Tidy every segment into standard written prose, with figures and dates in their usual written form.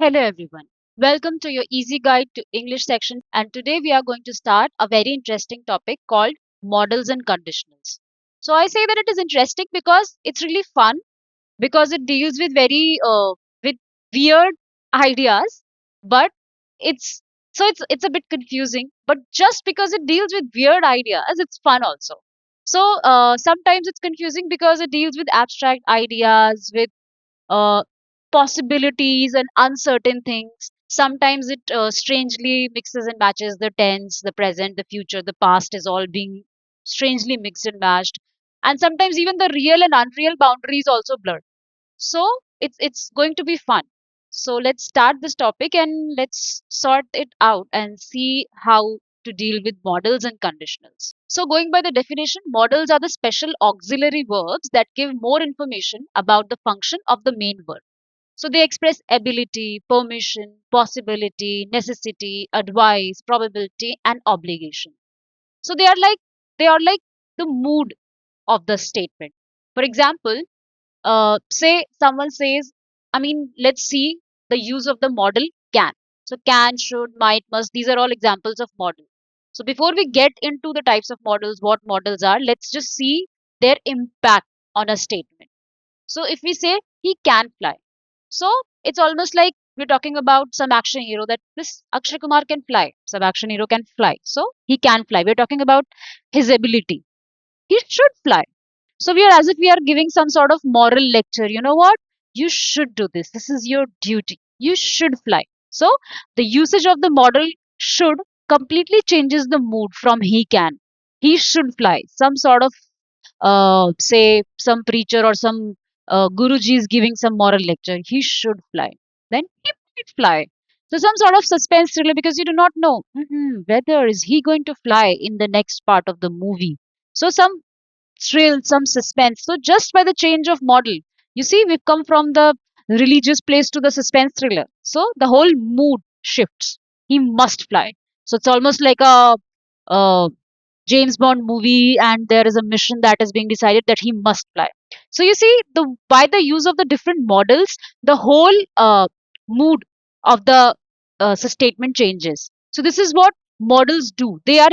Hello everyone. Welcome to your easy guide to English section, and today we are going to start a very interesting topic called models and conditionals. So I say that it is interesting because it's really fun because it deals with very with weird ideas, but it's it's a bit confusing, but just because it deals with weird ideas, it's fun also. So sometimes it's confusing because it deals with abstract ideas, with uh, possibilities and uncertain things. Sometimes it strangely mixes and matches the tense, the present, the future, the past is all being strangely mixed and matched. And sometimes even the real and unreal boundaries also blurred. So it's going to be fun. So let's start this topic and let's sort it out and see how to deal with models and conditionals. So going by the definition, models are the special auxiliary verbs that give more information about the function of the main verb. So they express ability, permission, possibility, necessity, advice, probability, and obligation. So they are like the mood of the statement. For example, say someone says, let's see the use of the model can. So can, should, might, must, these are all examples of model. So before we get into the types of models, what models are, let's just see their impact on a statement. So if we say he can fly, so it's almost like we're talking about some action hero that this Akshay Kumar can fly. Some action hero can fly. So he can fly. We're talking about his ability. He should fly. So we are as if we are giving some sort of moral lecture. You know what? You should do this. This is your duty. You should fly. So the usage of the model should completely changes the mood from he can. He should fly. Some sort of say some preacher or some guruji is giving some moral lecture. He should fly. Then he might fly. So some sort of suspense thriller because you do not know whether is he going to fly in the next part of the movie. So some thrill, some suspense. So just by the change of model, you see, we've come from the religious place to the suspense thriller. So the whole mood shifts. He must fly. So it's almost like a, James Bond movie, and there is a mission that is being decided that he must fly. So you see, the by the use of the different models, the whole mood of the statement changes. So this is what models do. They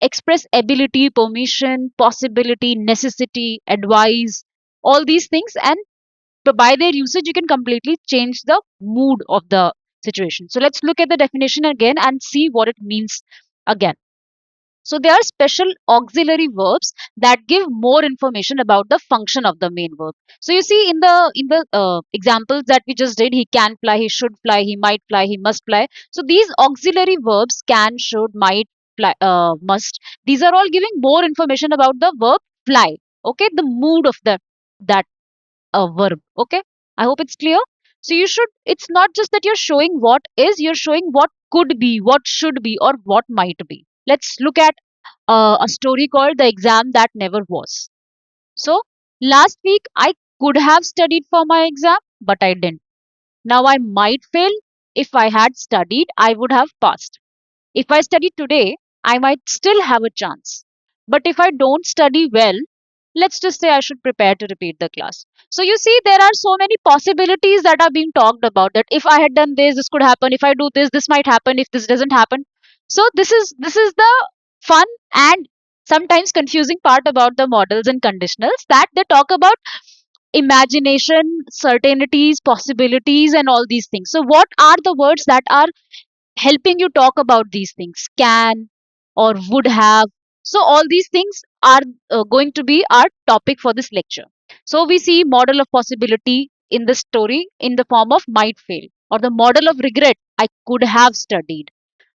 express ability, permission, possibility, necessity, advice, all these things, and by their usage, you can completely change the mood of the situation. So let's look at the definition again and see what it means again. So they are special auxiliary verbs that give more information about the function of the main verb. So you see in the examples that we just did, he can fly, he should fly, he might fly, he must fly. So these auxiliary verbs can, should, might, fly, must. These are all giving more information about the verb fly. Okay, the mood of the that verb. Okay, I hope it's clear. So you should. It's not just that you're showing what is, you're showing what could be, what should be, or what might be. Let's look at a story called The Exam That Never Was. So, last week I could have studied for my exam, but I didn't. Now I might fail. If I had studied, I would have passed. If I study today, I might still have a chance. But if I don't study well, let's just say I should prepare to repeat the class. So you see, there are so many possibilities that are being talked about, that if I had done this, this could happen. If I do this might happen. If this doesn't happen. So this is the fun and sometimes confusing part about the models and conditionals, that they talk about imagination, certainties, possibilities, and all these things. So what are the words that are helping you talk about these things? Can or would have. So all these things are going to be our topic for this lecture. So we see model of possibility in the story in the form of might fail, or the model of regret, I could have studied.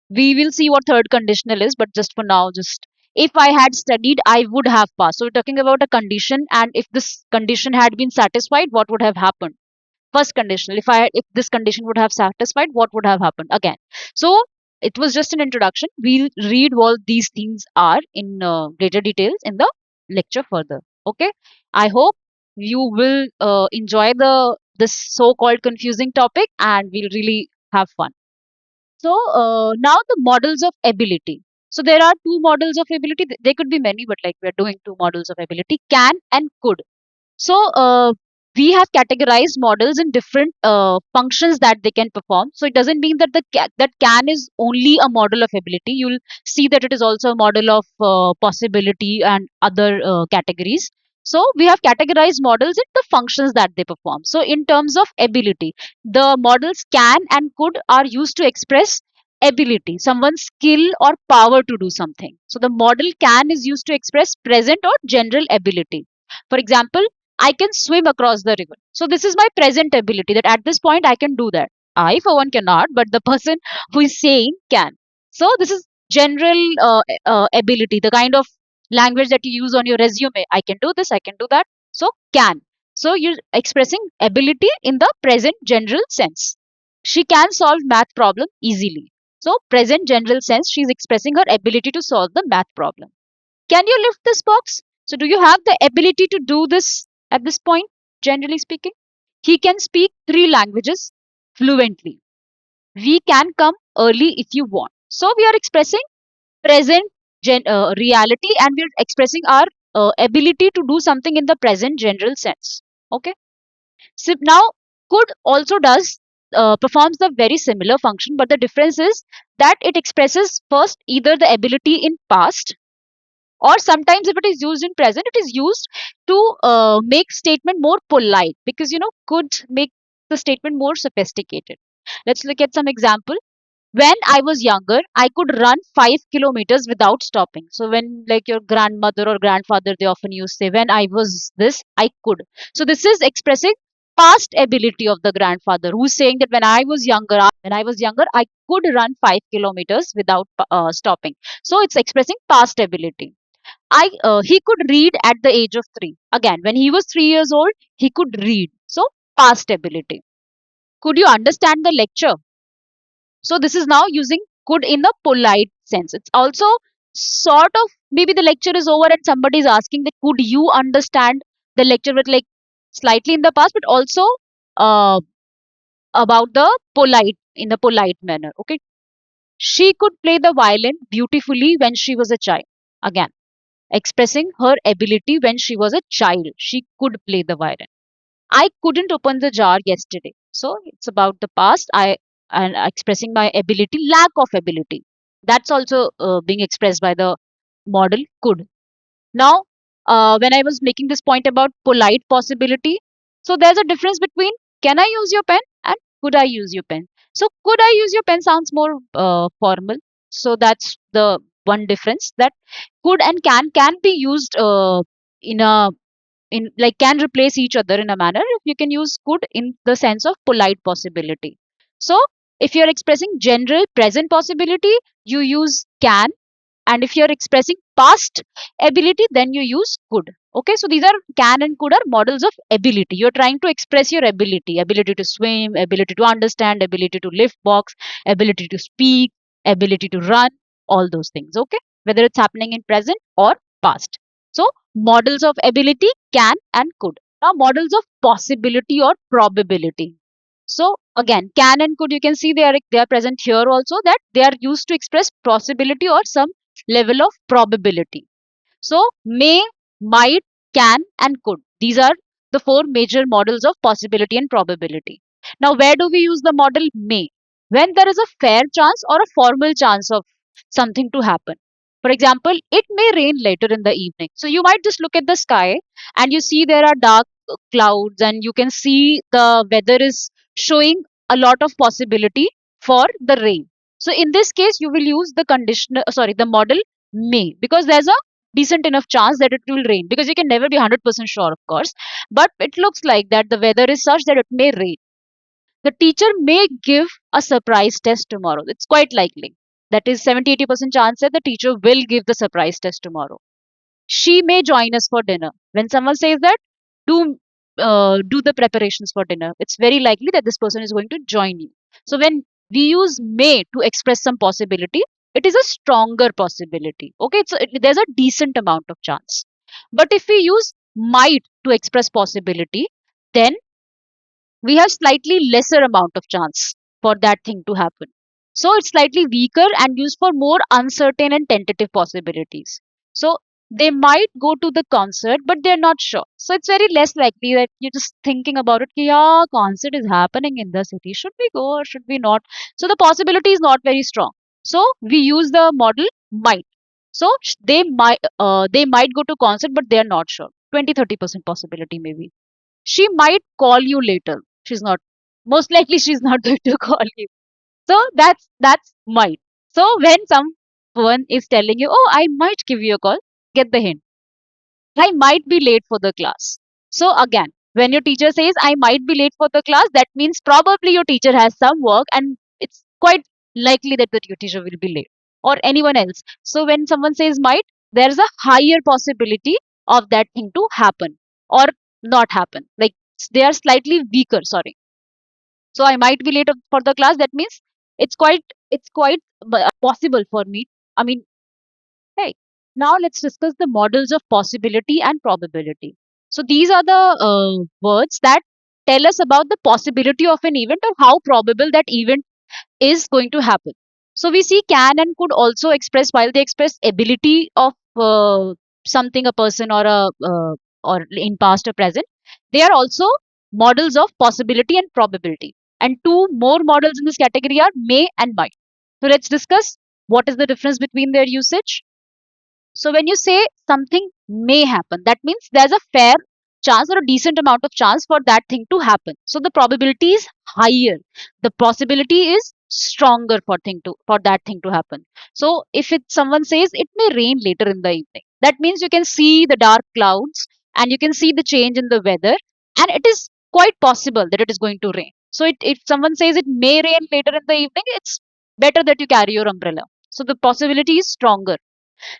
We will see what third conditional is, but just for now, just if I had studied, I would have passed. So we're talking about a condition, and if this condition had been satisfied, what would have happened? First conditional, if this condition would have satisfied, what would have happened again? So it was just an introduction. We'll read what these things are in greater details in the lecture further. Okay, I hope you will enjoy this so called confusing topic, and we'll really have fun. So now the models of ability. So there are two models of ability. There could be many, but like we're doing two models of ability: can and could. So we have categorized models in different functions that they can perform. So it doesn't mean that that can is only a model of ability. You'll see that it is also a model of possibility and other categories. So we have categorized models in the functions that they perform. So in terms of ability, the models can and could are used to express ability, someone's skill or power to do something. So the model can is used to express present or general ability. For example, I can swim across the river. So this is my present ability, that at this point I can do that. I, for one, cannot, but the person who is saying can. So this is general ability, the kind of language that you use on your resume. I can do this, I can do that. So can. So you're expressing ability in the present general sense. She can solve math problem easily. So present general sense, she's expressing her ability to solve the math problem. Can you lift this box? So, do you have the ability to do this at this point, generally speaking? He can speak three languages fluently. We can come early if you want. So, we are expressing present reality, and we are expressing our ability to do something in the present general sense. Okay. So, now could also does performs the very similar function, but the difference is that it expresses first either the ability in past, or sometimes if it is used in present, it is used to make statement more polite, because could make the statement more sophisticated. Let's look at some example. When I was younger, I could run 5 kilometers without stopping. So when, like, your grandmother or grandfather, they often use say, when I was this, I could. So this is expressing past ability of the grandfather, who's saying that when I was younger, I could run 5 kilometers without stopping. So it's expressing past ability. He could read at the age of 3. Again, when he was 3 years old, he could read. So past ability. Could you understand the lecture? So this is now using could in a polite sense. It's also sort of, maybe the lecture is over and somebody is asking that could you understand the lecture, with like slightly in the past, but also uh, about the polite, in the polite manner. Okay. She could play the violin beautifully when she was a child. Again, expressing her ability when she was a child. She could play the violin. I couldn't open the jar yesterday. So it's about the past. I and expressing my ability, lack of ability. That's also being expressed by the model could. Now, when I was making this point about polite possibility, so there's a difference between can I use your pen and could I use your pen. So could I use your pen sounds more formal. So that's the one difference, that could and can be used in a in like can replace each other in a manner. If you can use could in the sense of polite possibility. So if you're expressing general present possibility, you use can, and if you're expressing past ability, then you use could. Okay, so these are can and could are models of ability. You're trying to express your ability to swim, ability to understand, ability to lift box, ability to speak, ability to run, all those things. Okay, whether it's happening in present or past. So models of ability can and could. Now models of possibility or probability. So again, can and could, you can see they are present here also, that they are used to express possibility or some level of probability. So may, might, can, and could. These are the four major models of possibility and probability. Now, where do we use the model may? When there is a fair chance or a formal chance of something to happen. For example, it may rain later in the evening. So you might just look at the sky and you see there are dark clouds, and you can see the weather is showing a lot of possibility for the rain. So in this case, you will use the the model may, because there's a decent enough chance that it will rain, because you can never be 100% sure, of course, but it looks like that the weather is such that it may rain. The teacher may give a surprise test tomorrow. It's quite likely. That is 70-80% chance that the teacher will give the surprise test tomorrow. She may join us for dinner. When someone says that, do do the preparations for dinner, it's very likely that this person is going to join you. So when we use may to express some possibility, it is a stronger possibility. Okay, there's a decent amount of chance. But if we use might to express possibility, then we have slightly lesser amount of chance for that thing to happen. So it's slightly weaker and used for more uncertain and tentative possibilities. So They might go to the concert, but they're not sure. So it's very less likely that you're just thinking about it. Ki, yeah, concert is happening in the city. Should we go or should we not? So the possibility is not very strong. So we use the model might. So they might go to concert, but they're not sure. 20-30% possibility maybe. She might call you later. She's not. Most likely, she's not going to call you. So that's might. So when someone is telling you, "Oh, I might give you a call," get the hint. I might be late for the class. So again, when your teacher says I might be late for the class, that means probably your teacher has some work and it's quite likely that your teacher will be late or anyone else. So when someone says might, there's a higher possibility of that thing to happen or not happen. Like they are slightly weaker, sorry. So I might be late for the class. That means it's quite possible for me. I mean, hey, now let's discuss the models of possibility and probability. So these are the words that tell us about the possibility of an event or how probable that event is going to happen. So we see can and could also express, while they express ability of something, a person or in past or present, they are also models of possibility and probability. And two more models in this category are may and might. So let's discuss what is the difference between their usage. So when you say something may happen, that means there's a fair chance or a decent amount of chance for that thing to happen. So the probability is higher. The possibility is stronger for that thing to happen. So if someone says it may rain later in the evening, that means you can see the dark clouds and you can see the change in the weather, and it is quite possible that it is going to rain. So if someone says it may rain later in the evening, it's better that you carry your umbrella. So the possibility is stronger.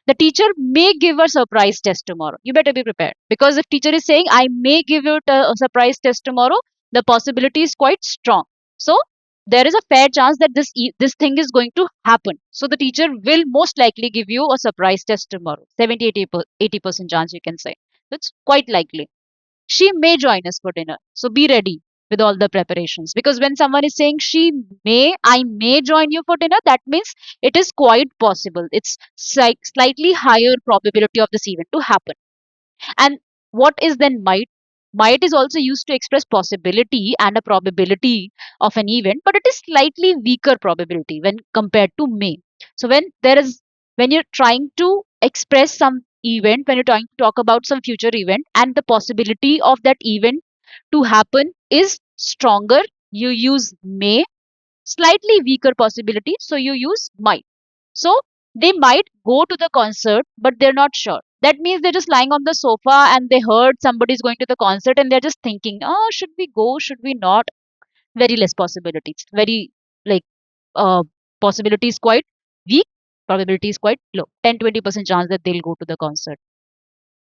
The teacher may give a surprise test tomorrow. You better be prepared, because if teacher is saying I may give you a surprise test tomorrow, the possibility is quite strong. So there is a fair chance that this thing is going to happen. So the teacher will most likely give you a surprise test tomorrow. 70 80% chance, you can say. It's quite likely. She may join us for dinner. So be ready with all the preparations. Because when someone is saying I may join you for dinner, that means it is quite possible. It's slightly higher probability of this event to happen. And what is then might? Might is also used to express possibility and a probability of an event, but it is slightly weaker probability when compared to may. So when you're trying to express some event, when you're trying to talk about some future event and the possibility of that event to happen is stronger, you use may. Slightly weaker possibility, so you use might. So they might go to the concert, but they're not sure. That means they're just lying on the sofa and they heard somebody's going to the concert and they're just thinking, oh, should we go? Should we not? Very less possibilities. Very like uh, possibility is quite weak. Probability is quite low. 10-20% chance that they'll go to the concert.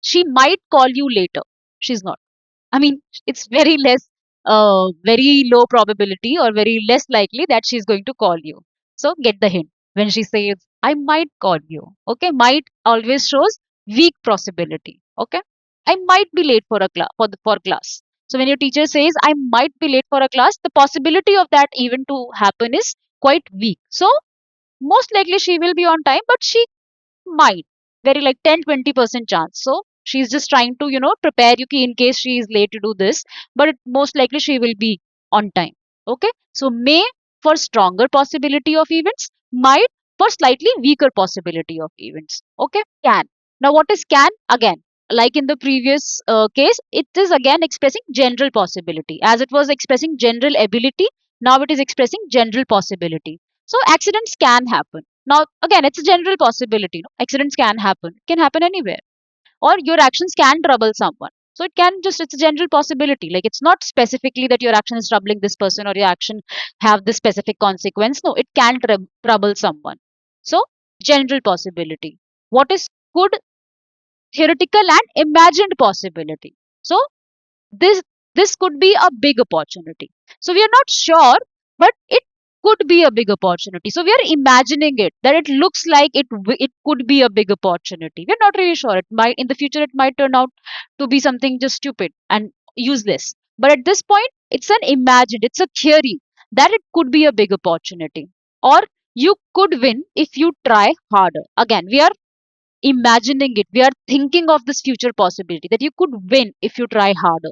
She might call you later. She's not. I mean, it's very low probability or very less likely that she's going to call you. So get the hint when she says, I might call you. Okay, might always shows weak possibility. Okay, I might be late for a class for class. So when your teacher says, I might be late for a class, the possibility of that event to happen is quite weak. So most likely she will be on time, but she might. Very like 10-20% chance. So she's just trying to, prepare you in case she is late to do this, but most likely she will be on time. Okay. So may for stronger possibility of events, might for slightly weaker possibility of events. Okay. Can. Now what is can? Again, like in the previous case, it is again expressing general possibility. As it was expressing general ability, now it is expressing general possibility. So accidents can happen. Now, again, it's a general possibility. No? Accidents can happen. It can happen anywhere. Or your actions can trouble someone. So it's a general possibility. Like it's not specifically that your action is troubling this person or your action have this specific consequence. No, it can trouble someone. So, general possibility. What is good, theoretical, and imagined possibility? So, this this could be a big opportunity. So we are not sure, but it could be a big opportunity. So we are imagining it that it looks like it could be a big opportunity. We're not really sure. It might in the future it might turn out to be something just stupid and useless. But at this point, it's an imagined, it's a theory that it could be a big opportunity. Or you could win if you try harder. Again, we are imagining it. We are thinking of this future possibility that you could win if you try harder.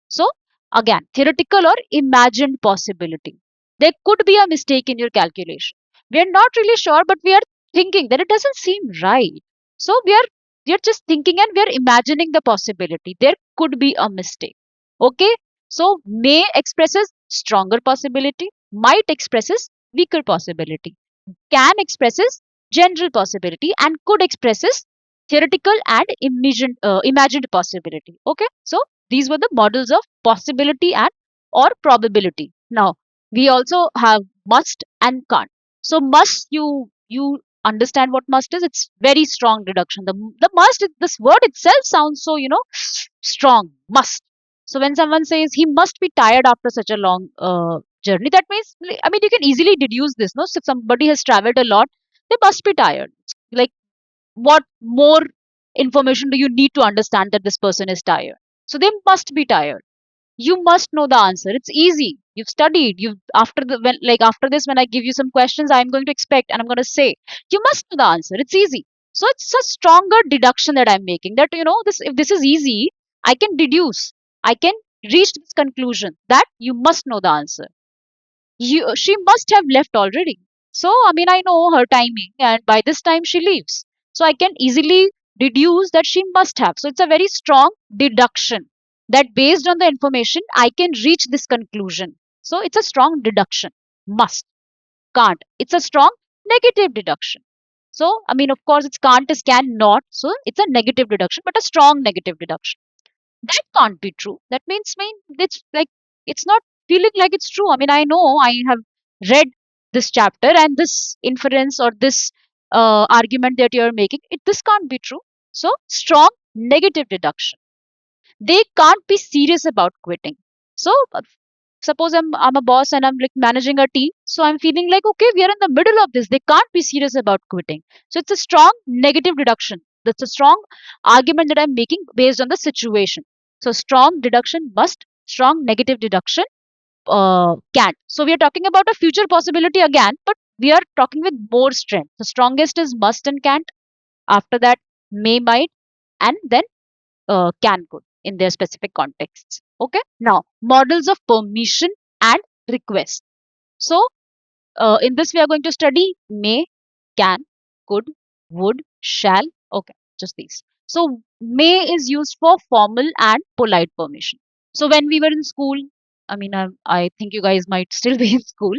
So, again, theoretical or imagined possibility. There could be a mistake in your calculation. We are not really sure, but we are thinking that it doesn't seem right. So, we are just thinking and we are imagining the possibility. There could be a mistake. Okay. So, may expresses stronger possibility, might expresses weaker possibility, can expresses general possibility, and could expresses theoretical and imagined possibility. Okay, so these were the models of possibility and or probability. Now we also have must and can't. So must, you understand what must is? It's very strong deduction. The must, this word itself sounds so, strong. Must. So when someone says he must be tired after such a long journey, that means, I mean, you can easily deduce this, no? So if somebody has traveled a lot, they must be tired. Like, what more information do you need to understand that this person is tired? So they must be tired. You must know the answer. It's easy. You've studied. You after the when like after this, when I give you some questions, I'm going to expect and I'm going to say, you must know the answer. It's easy. So it's a stronger deduction that I'm making. That, this, if this is easy, I can deduce. I can reach this conclusion that you must know the answer. She must have left already. So I mean, I know her timing, and by this time she leaves. So I can easily deduce that she must have. So it's a very strong deduction that based on the information I can reach this conclusion. So it's a strong deduction. Must. Can't. It's a strong negative deduction. So I mean, of course, it's can't is can not. So it's a negative deduction, but a strong negative deduction. That can't be true. That mean it's like, it's not feeling like it's true. I mean, I know I have read this chapter and this inference or this argument that you're making. This can't be true. So strong negative deduction. They can't be serious about quitting. So suppose I'm a boss and I'm like managing a team. So I'm feeling like, okay, we are in the middle of this. They can't be serious about quitting. So it's a strong negative deduction. That's a strong argument that I'm making based on the situation. So strong deduction must, strong negative deduction can't. So we are talking about a future possibility again, but we are talking with more strength. The strongest is must and can't. After that, may, might, and then can, could in their specific contexts. Okay. Now, models of permission and request. So, in this, we are going to study may, can, could, would, shall. Okay, just these. So, may is used for formal and polite permission. So, when we were in school, I mean, I think you guys might still be in school.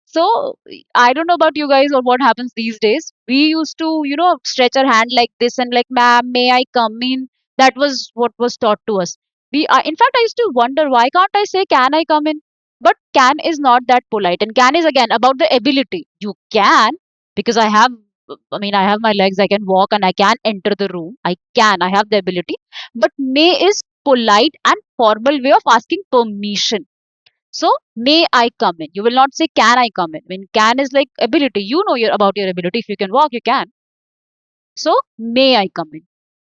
So, I don't know about you guys or what happens these days. We used to, stretch our hand like this and like, ma'am, may I come in? That was what was taught to us. In fact, I used to wonder, why can't I say, can I come in? But can is not that polite. And can is again about the ability. You can, because I have my legs, I can walk and I can enter the room. I have the ability. But may is polite and formal way of asking permission. So, may I come in? You will not say, can I come in? When can is like ability. You know about your ability. If you can walk, you can. So, may I come in?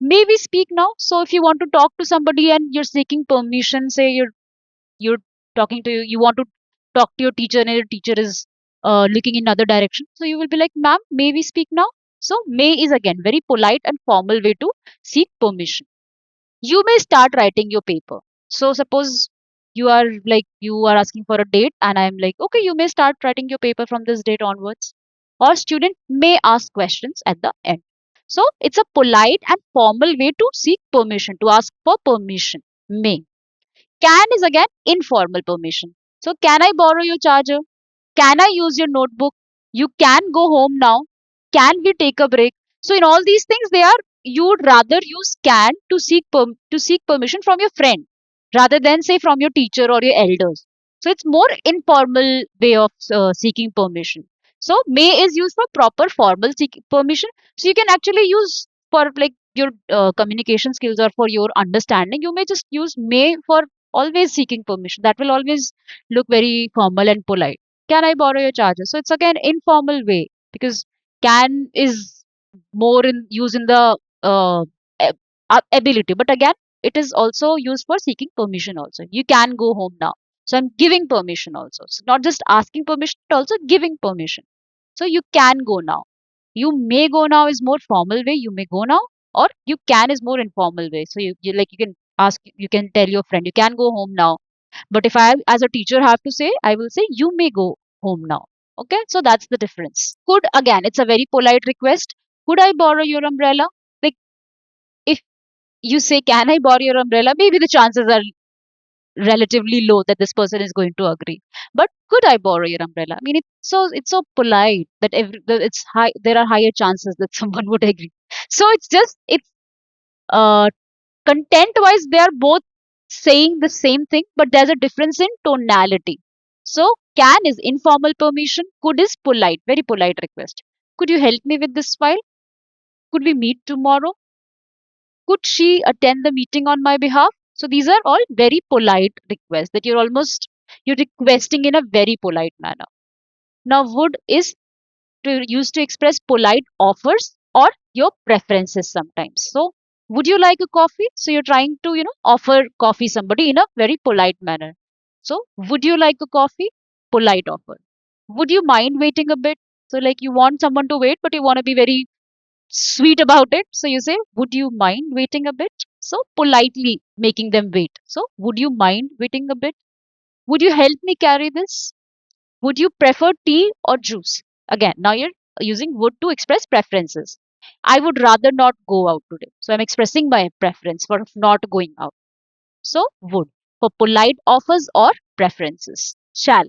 May we speak now? So, if you want to talk to somebody and you're seeking permission, say you're talking to you want to talk to your teacher and your teacher is looking in other direction, so you will be like, ma'am, may we speak now? So may is again very polite and formal way to seek permission. You may start writing your paper. So suppose you are asking for a date and I'm like, okay, you may start writing your paper from this date onwards. Or student may ask questions at the end. So it's a polite and formal way to seek permission, to ask for permission. May. Can is again informal permission. So, can I borrow your charger? Can I use your notebook? You can go home now. Can we take a break? So, in all these things, you would rather use can to seek permission from your friend rather than say from your teacher or your elders. So, it's more informal way of seeking permission. So, may is used for proper formal seeking permission. So, you can actually use for like your communication skills or for your understanding. You may just use may for always seeking permission. That will always look very formal and polite. Can I borrow your charger? So it's again informal way, because can is more in use in the a- ability, but again it is also used for seeking permission also. You can go home now. So I'm giving permission also. So not just asking permission, but also giving permission. So you can go now. You may go now is more formal way, you may go now, or you can is more informal way. So you like, you can ask, you can tell your friend, you can go home now. But if I as a teacher have to say, I will say you may go home now. Okay, so that's the difference. Could, again, it's a very polite request. Could I borrow your umbrella? Like, if you say, can I borrow your umbrella? Maybe the chances are relatively low that this person is going to agree. But could I borrow your umbrella? I mean, it's so polite that that it's high. There are higher chances that someone would agree. So it's uh content wise they are both saying the same thing, but there's a difference in tonality. So can is informal permission. Could is polite, very polite request. Could you help me with this file? Could we meet tomorrow? Could she attend the meeting on my behalf? So these are all very polite requests that you're requesting in a very polite manner. Now would is used to express polite offers or your preferences sometimes. So would you like a coffee? So you're trying to, offer coffee somebody in a very polite manner. So would you like a coffee? Polite offer. Would you mind waiting a bit? So like you want someone to wait, but you want to be very sweet about it. So you say, would you mind waiting a bit? So politely making them wait. So would you mind waiting a bit? Would you help me carry this? Would you prefer tea or juice? Again, now you're using would to express preferences. I would rather not go out today. So I'm expressing my preference for not going out. So would for polite offers or preferences. Shall.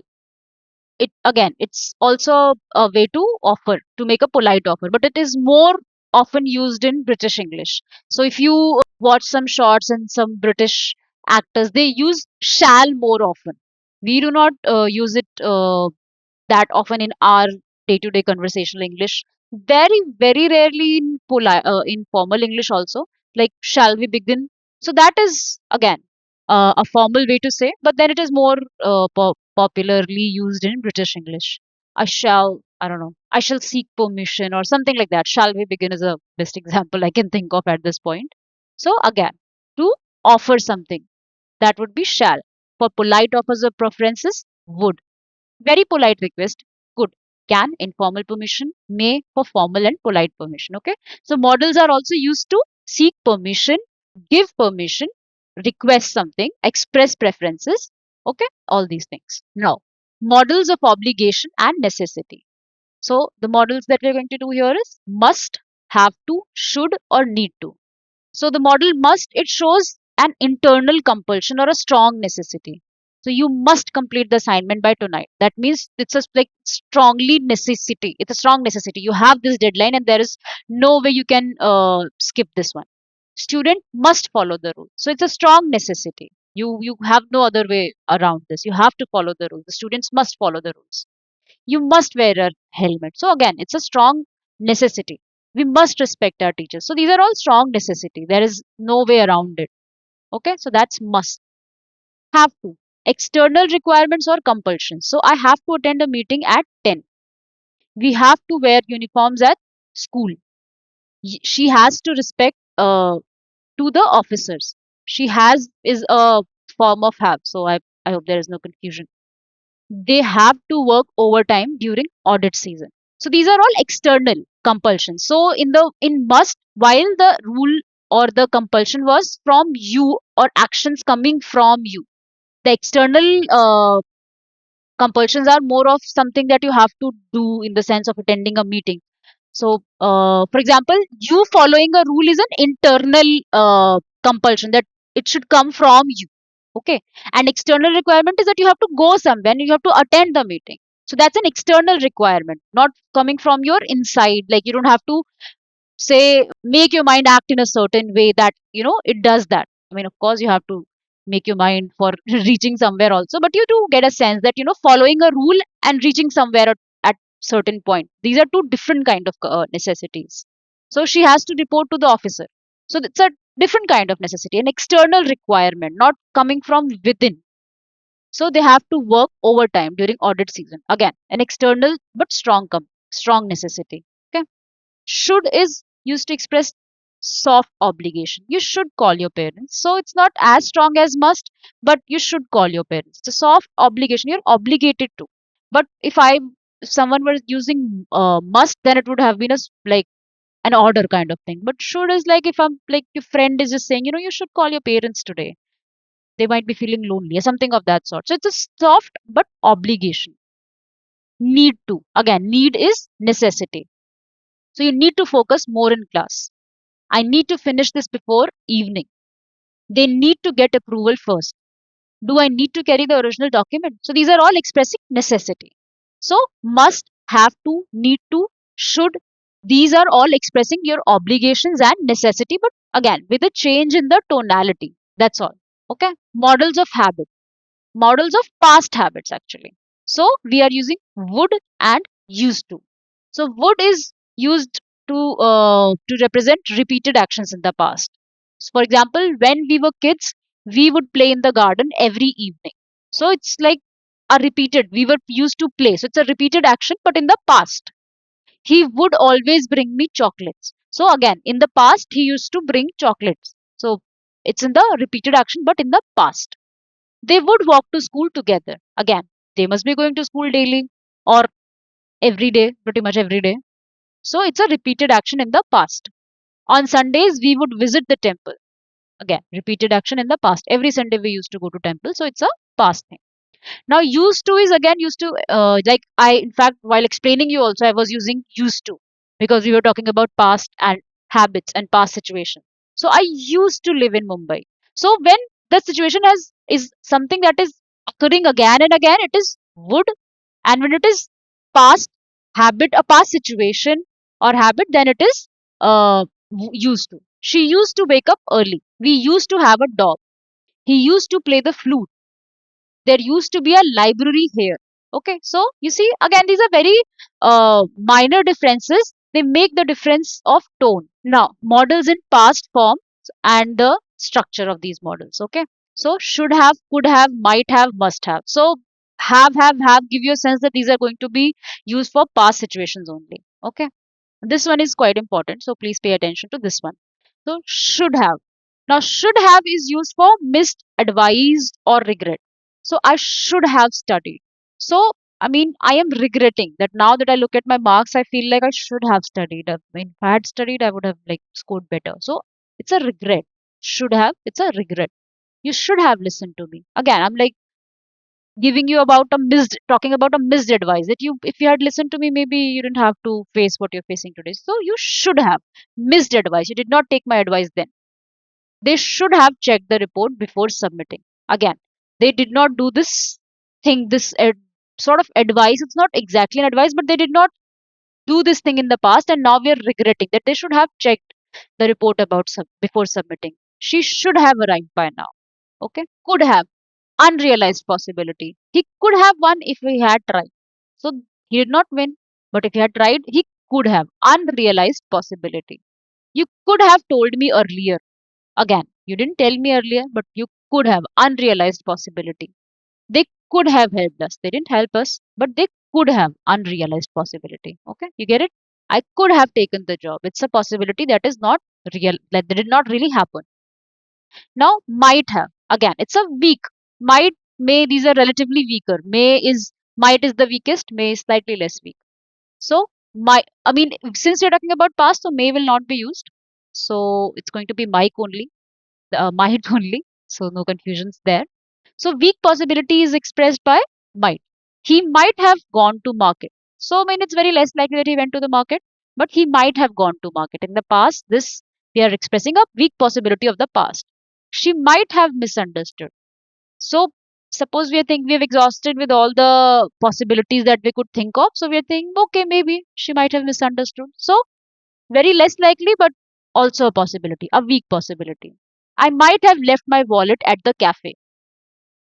It again, it's also a way to offer, to make a polite offer, but it is more often used in British English. So if you watch some shorts and some British actors, they use shall more often. We do not use it that often in our day-to-day conversational English. Very, very rarely in in formal English also. Like, shall we begin? So that is again a formal way to say, but then it is more popularly used in British English. I don't know, I shall seek permission or something like that. Shall we begin is a best example I can think of at this point. So again, to offer something, that would be shall. For polite offers or preferences, would. Very polite request, could. Can, informal permission. May, for formal and polite permission. Okay. So modals are also used to seek permission, give permission, request something, express preferences. Okay. All these things. Now, models of obligation and necessity. So the models that we're going to do here is must, have to, should, or need to. So the model must, it shows an internal compulsion or a strong necessity. So you must complete the assignment by tonight. That means it's a like strongly necessity. It's a strong necessity. You have this deadline and there is no way you can skip this one. Student must follow the rule. So it's a strong necessity. You have no other way around this. You have to follow the rules. The students must follow the rules. You must wear a helmet. So again, it's a strong necessity. We must respect our teachers. So these are all strong necessity. There is no way around it. Okay, so that's must. Have to. External requirements or compulsions. So I have to attend a meeting at 10. We have to wear uniforms at school. She has to respect to the officers. She has is a form of have. So I hope there is no confusion. They have to work overtime during audit season. So these are all external compulsions. So in must, while the rule or the compulsion was from you or actions coming from you, the external compulsions are more of something that you have to do in the sense of attending a meeting. So, for example, you following a rule is an internal compulsion that it should come from you. Okay. And external requirement is that you have to go somewhere and you have to attend the meeting. So that's an external requirement, not coming from your inside. Like you don't have to say make your mind act in a certain way that it does that. I mean, of course you have to make your mind for reaching somewhere also, but you do get a sense that following a rule and reaching somewhere at certain point, these are two different kind of necessities. So she has to report to the officer. So it's a different kind of necessity, an external requirement, not coming from within. So they have to work overtime during audit season. Again, an external but strong necessity. Okay. Should is used to express soft obligation. You should call your parents. So it's not as strong as must, but you should call your parents. It's a soft obligation. You're obligated to. But if I if someone were using must, then it would have been like an order kind of thing. But should is like if I'm like your friend is just saying, you should call your parents today. They might be feeling lonely or something of that sort. So it's a soft but obligation. Need to. Again, need is necessity. So you need to focus more in class. I need to finish this before evening. They need to get approval first. Do I need to carry the original document? So these are all expressing necessity. So must, have to, need to, should, these are all expressing your obligations and necessity, but again, with a change in the tonality. That's all. Okay. Models of habit. Models of past habits actually. So we are using would and used to. So would is used to represent repeated actions in the past. So for example, when we were kids, we would play in the garden every evening. So it's like a repeated. We were used to play. So it's a repeated action, but in the past. He would always bring me chocolates. So again, in the past, he used to bring chocolates. So it's in the repeated action, but in the past. They would walk to school together. Again, they must be going to school daily or every day, pretty much every day. So it's a repeated action in the past. On Sundays, we would visit the temple. Again, repeated action in the past. Every Sunday we used to go to temple. So it's a past thing. Now, used to is again used to, like in fact, while explaining you also, I was using used to because we were talking about past and habits and past situation. So I used to live in Mumbai. So when the situation is something that is occurring again and again, it is would, and when it is past habit, a past situation or habit, then it is used to. She used to wake up early. We used to have a dog. He used to play the flute. There used to be a library here. Okay, so you see, again, these are very minor differences. They make the difference of tone. Now, models in past form and the structure of these models. Okay, so should have, could have, might have, must have. So have give you a sense that these are going to be used for past situations only. Okay, this one is quite important, so please pay attention to this one. So should have. Now should have is used for missed, advised, or regret. So I should have studied. So I mean, I am regretting that now that I look at my marks, I feel like I should have studied. I mean, if I had studied, I would have like scored better. So it's a regret. Should have. It's a regret. You should have listened to me. Again, I'm like giving you about a missed, talking about a missed advice that you, if you had listened to me, maybe you didn't have to face what you're facing today. So you should have missed advice. You did not take my advice then. They should have checked the report before submitting. Again, they did not do this thing, this sort of advice. It's not exactly an advice, but they did not do this thing in the past, and now we are regretting that they should have checked the report about before submitting. She should have arrived by now. Okay, could have. Unrealized possibility. He could have won if he had tried. So he did not win, but if he had tried, he could have. Unrealized possibility. You could have told me earlier. Again, you didn't tell me earlier, but you could have. Unrealized possibility. They could have helped us. They didn't help us, but they could have. Unrealized possibility. Okay, you get it? I could have taken the job. It's a possibility that is not real, that did not really happen. Now, might have. Again, it's a weak. Might, may, these are relatively weaker. Might is the weakest, may is slightly less weak. So, I mean, since you're talking about past, so may will not be used. So, it's going to be might only, might only. So, no confusions there. So, weak possibility is expressed by might. He might have gone to market. So, I mean, it's very less likely that he went to the market, but he might have gone to market. In the past, this we are expressing a weak possibility of the past. She might have misunderstood. So, suppose we have exhausted with all the possibilities that we could think of. So, we are thinking, okay, maybe she might have misunderstood. So, very less likely, but also a possibility, a weak possibility. I might have left my wallet at the cafe.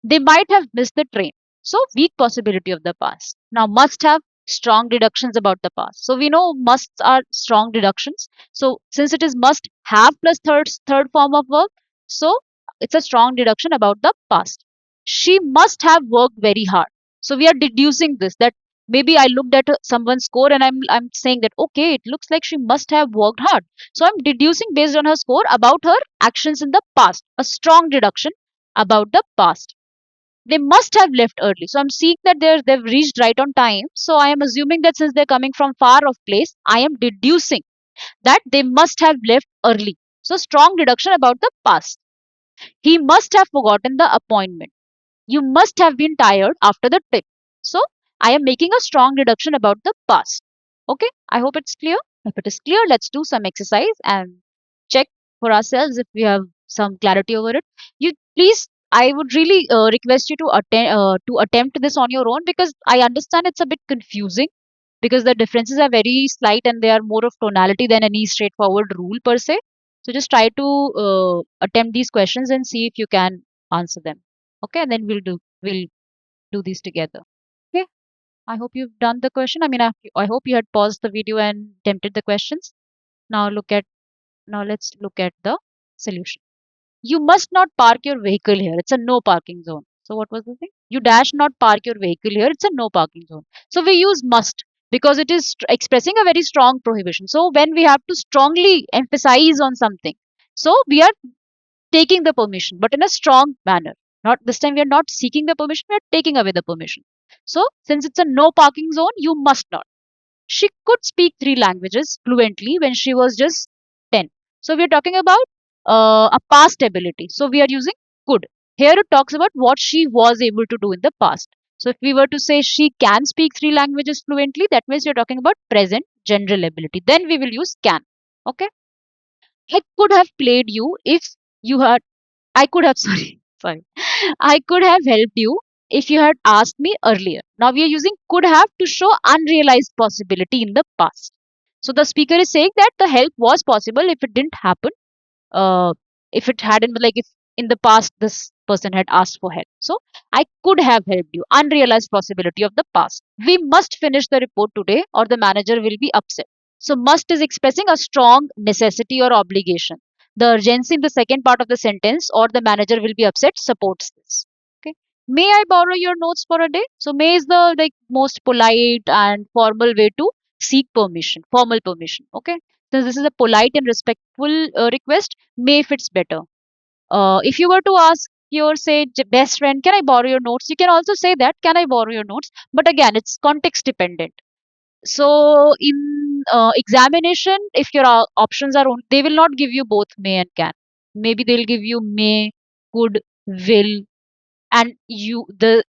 They might have missed the train. So, weak possibility of the past. Now, must have strong deductions about the past. So, we know musts are strong deductions. So, since it is must have plus third form of verb, so it's a strong deduction about the past. She must have worked very hard. So, we are deducing this, that maybe I looked at someone's score and I'm saying that okay, it looks like she must have worked hard. So, I'm deducing based on her score about her actions in the past. A strong deduction about the past. They must have left early. So I'm seeing that they've reached right on time. So I am assuming that since they're coming from far off place, I am deducing that they must have left early. So strong deduction about the past. He must have forgotten the appointment. You must have been tired after the trip. So I am making a strong deduction about the past. Okay, I hope it's clear. If it is clear, let's do some exercise and check for ourselves if we have some clarity over it. You please, I would really request you to attempt this on your own, because I understand it's a bit confusing, because the differences are very slight and they are more of tonality than any straightforward rule per se. So just try to attempt these questions and see if you can answer them. Okay, and then we'll do these together. Okay, I hope you've done the question. I hope you had paused the video and attempted the questions. Now let's look at the solution. You must not park your vehicle here. It's a no parking zone. So what was the thing? You dash not park your vehicle here. It's a no parking zone. So we use must because it is expressing a very strong prohibition. So when we have to strongly emphasize on something, so we are taking the permission, but in a strong manner. Not this time we are not seeking the permission, we are taking away the permission. So since it's a no parking zone, you must not. She could speak 3 languages fluently when she was just 10. So we are talking about a past ability. So we are using could. Here it talks about what she was able to do in the past. So if we were to say she can speak 3 languages fluently, that means you're talking about present general ability. Then we will use can. Okay. I could have played you if you had, I could have, sorry. I could have helped you if you had asked me earlier. Now we are using could have to show unrealized possibility in the past. So the speaker is saying that the help was possible if it didn't happen, uh, if it hadn't, like if in the past this person had asked for help. So I could have helped you, unrealized possibility of the past. We must finish the report today or the manager will be upset. So must is expressing a strong necessity or obligation. The urgency in the second part of the sentence or the manager will be upset supports this. Okay, may I borrow your notes for a day? So may is the like most polite and formal way to seek permission, formal permission. Okay, since this is a polite and respectful request, may fits better. If you were to ask your, say, best friend, can I borrow your notes? You can also say that, can I borrow your notes? But again, it's context dependent. So in examination, if your options are on, they will not give you both may and can. Maybe they'll give you may, could, will, and the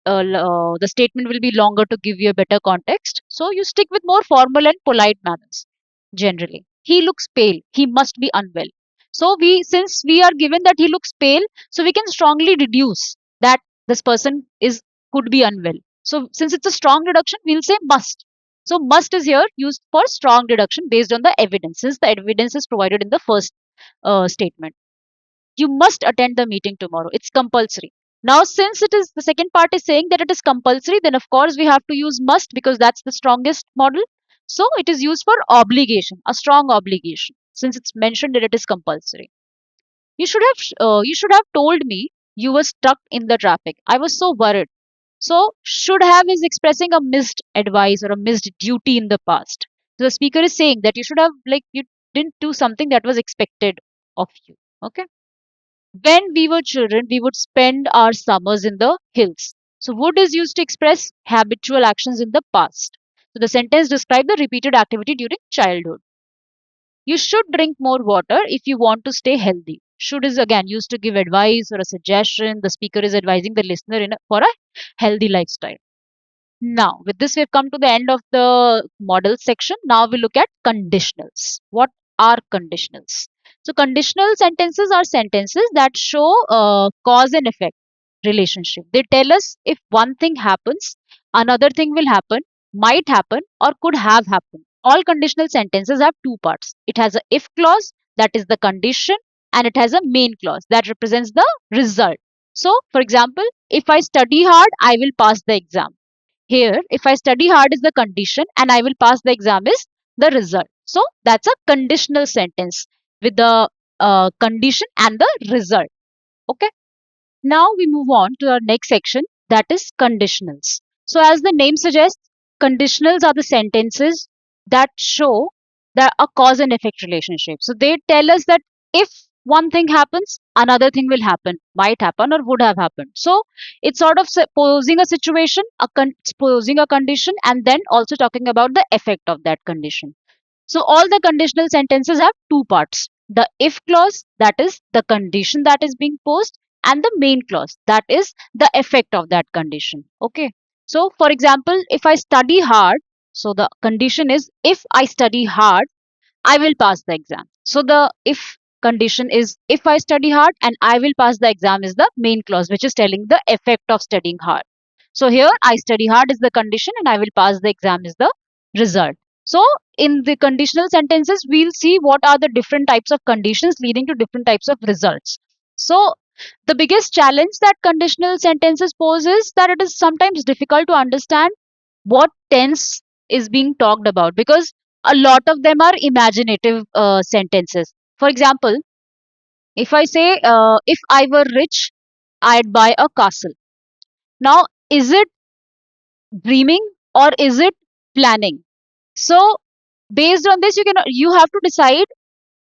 statement will be longer to give you a better context. So you stick with more formal and polite manners. Generally, he looks pale, he must be unwell. So we, since we are given that he looks pale, so we can strongly deduce that this person is could be unwell. So since it's a strong deduction, we'll say must. So must is here used for strong deduction based on the evidence, since the evidence is provided in the first statement. You must attend the meeting tomorrow. It's compulsory. Now, since it is the second part is saying that it is compulsory, then of course we have to use must because that's the strongest model. So it is used for obligation, a strong obligation, since it's mentioned that it is compulsory. You should have told me you were stuck in the traffic. I was so worried. So should have is expressing a missed advice or a missed duty in the past. So the speaker is saying that you should have, like, you didn't do something that was expected of you. Okay. When we were children, we would spend our summers in the hills. So would is used to express habitual actions in the past. So the sentence describes the repeated activity during childhood. You should drink more water if you want to stay healthy. Should is again used to give advice or a suggestion. The speaker is advising the listener for a healthy lifestyle. Now, with this, we've come to the end of the model section. Now we look at conditionals. What are conditionals? So, conditional sentences are sentences that show cause and effect relationship. They tell us if one thing happens, another thing will happen, might happen, or could have happened. All conditional sentences have two parts. It has a if clause, that is the condition, and it has a main clause that represents the result. So, for example, if I study hard, I will pass the exam. Here, if I study hard is the condition and I will pass the exam is the result. So that's a conditional sentence with the condition and the result. Okay. Now we move on to our next section, that is conditionals. So as the name suggests, conditionals are the sentences that show that a cause and effect relationship. So they tell us that if one thing happens, another thing will happen, might happen or would have happened. So it's sort of posing a situation, posing a condition, and then also talking about the effect of that condition. So all the conditional sentences have two parts. The if clause, that is the condition that is being posed, and the main clause, that is the effect of that condition. Okay. So for example, if I study hard, so the condition is if I study hard, I will pass the exam. So the if condition is if I study hard and I will pass the exam is the main clause, which is telling the effect of studying hard. So here I study hard is the condition and I will pass the exam is the result. So in the conditional sentences, we'll see what are the different types of conditions leading to different types of results. So the biggest challenge that conditional sentences pose is that it is sometimes difficult to understand what tense is being talked about, because a lot of them are imaginative sentences. For example, if I say, if I were rich, I'd buy a castle. Now, is it dreaming or is it planning? So, based on this, you have to decide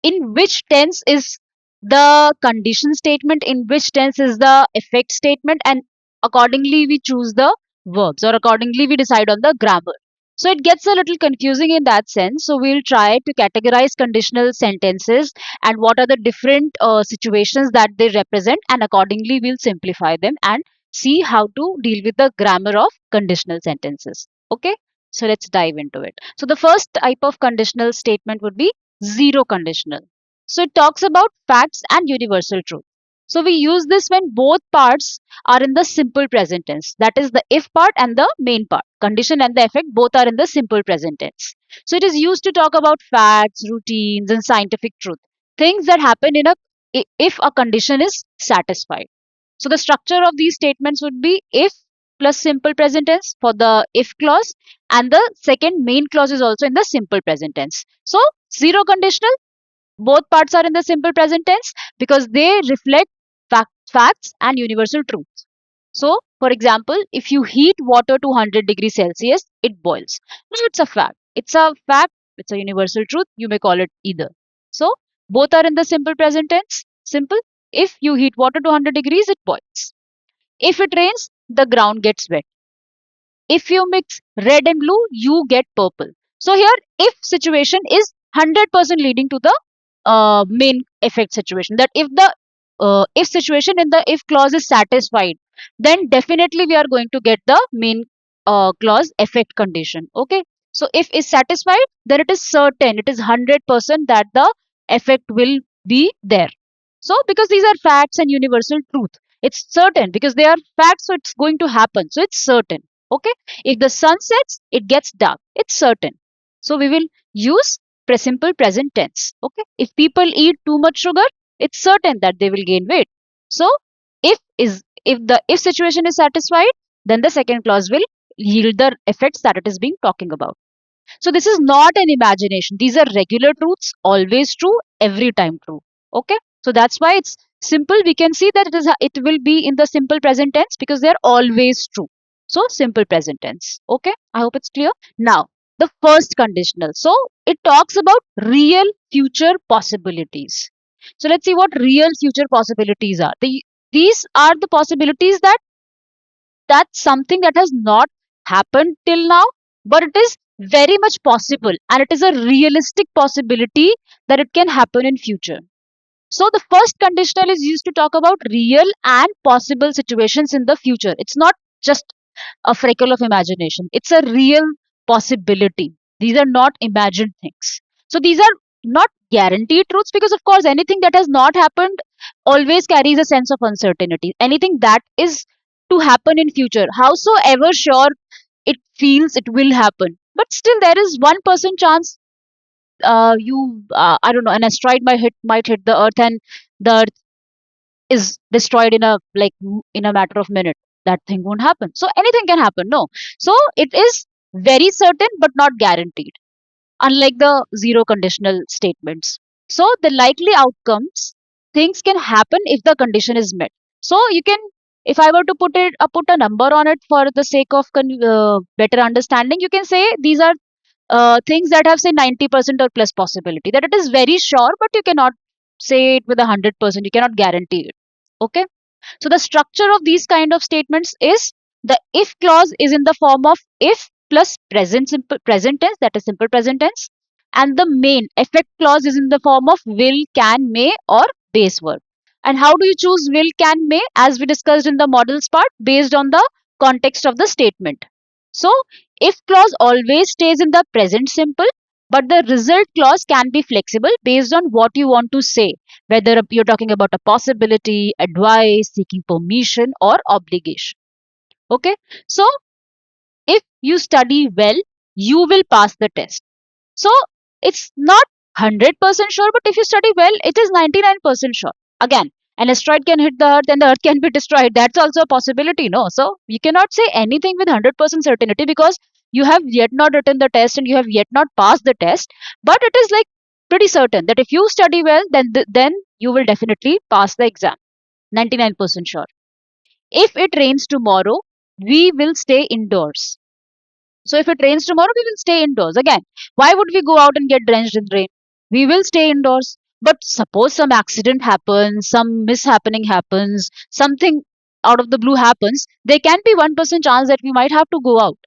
in which tense is the condition statement, in which tense is the effect statement, and accordingly we choose the verbs, or accordingly we decide on the grammar. So it gets a little confusing in that sense. So we'll try to categorize conditional sentences and what are the different situations that they represent, and accordingly we'll simplify them and see how to deal with the grammar of conditional sentences. Okay, so let's dive into it. So the first type of conditional statement would be zero conditional. So it talks about facts and universal truth. So we use this when both parts are in the simple present tense. That is the if part and the main part. Condition and the effect both are in the simple present tense. So it is used to talk about facts, routines, and scientific truth. Things that happen if a condition is satisfied. So the structure of these statements would be if plus simple present tense for the if clause, and the second main clause is also in the simple present tense. So zero conditional, both parts are in the simple present tense because they reflect facts and universal truths. So, for example, if you heat water to 100 degrees Celsius, it boils. No, it's a fact. It's a fact. It's a universal truth. You may call it either. So, both are in the simple present tense. Simple. If you heat water to 100 degrees, it boils. If it rains, the ground gets wet. If you mix red and blue, you get purple. So here, if situation is 100% leading to the main effect situation. That if the if situation in the if clause is satisfied, then definitely we are going to get the main clause effect condition. Okay. So if is satisfied, then it is certain, it is 100% that the effect will be there. So because these are facts and universal truth, it's certain because they are facts, so it's going to happen. So it's certain. Okay. If the sun sets, it gets dark. It's certain. So we will use simple present tense. Okay. If people eat too much sugar, it's certain that they will gain weight. So if the if situation is satisfied, then the second clause will yield the effects that it is being talking about. So this is not an imagination. These are regular truths, always true, every time true. Okay. So that's why it's simple. We can see that it will be in the simple present tense because they are always true. So simple present tense. Okay. I hope it's clear. Now, the first conditional. So it talks about real future possibilities. So let's see what real future possibilities are. These are the possibilities that's something that has not happened till now, but it is very much possible, and it is a realistic possibility that it can happen in future. So the first conditional is used to talk about real and possible situations in the future. It's not just a freckle of imagination. It's a real possibility. These are not imagined things. So these are not guaranteed truths because, of course, anything that has not happened always carries a sense of uncertainty. Anything that is to happen in future, howsoever sure it feels it will happen, but still there is 1% chance I don't know, an asteroid might hit the earth and the earth is destroyed in a matter of minute. That thing won't happen. So anything can happen. No. So it is very certain but not guaranteed, unlike the zero conditional statements. So the likely outcomes, things can happen if the condition is met. So you can, if I were to put a number on it for the sake of better understanding, you can say these are things that have say 90% or plus possibility, that it is very sure but you cannot say it with 100%. You cannot guarantee it. Okay. So the structure of these kind of statements is the if clause is in the form of if plus present tense, that is simple present tense, and the main effect clause is in the form of will, can, may, or base verb. And how do you choose will, can, may? As we discussed in the models part, based on the context of the statement. So if clause always stays in the present simple, but the result clause can be flexible based on what you want to say, whether you're talking about a possibility, advice, seeking permission, or obligation. Okay, so if you study well, you will pass the test. So it's not 100% sure, but if you study well, it is 99% sure. Again, an asteroid can hit the earth and the earth can be destroyed. That's also a possibility, no? So you cannot say anything with 100% certainty because you have yet not written the test and you have yet not passed the test. But it is like pretty certain that if you study well, then you will definitely pass the exam. 99% sure. If it rains tomorrow, we will stay indoors. So if it rains tomorrow, we will stay indoors. Again, why would we go out and get drenched in rain? We will stay indoors. But suppose some accident happens, some mishappening happens, something out of the blue happens, there can be 1% chance that we might have to go out.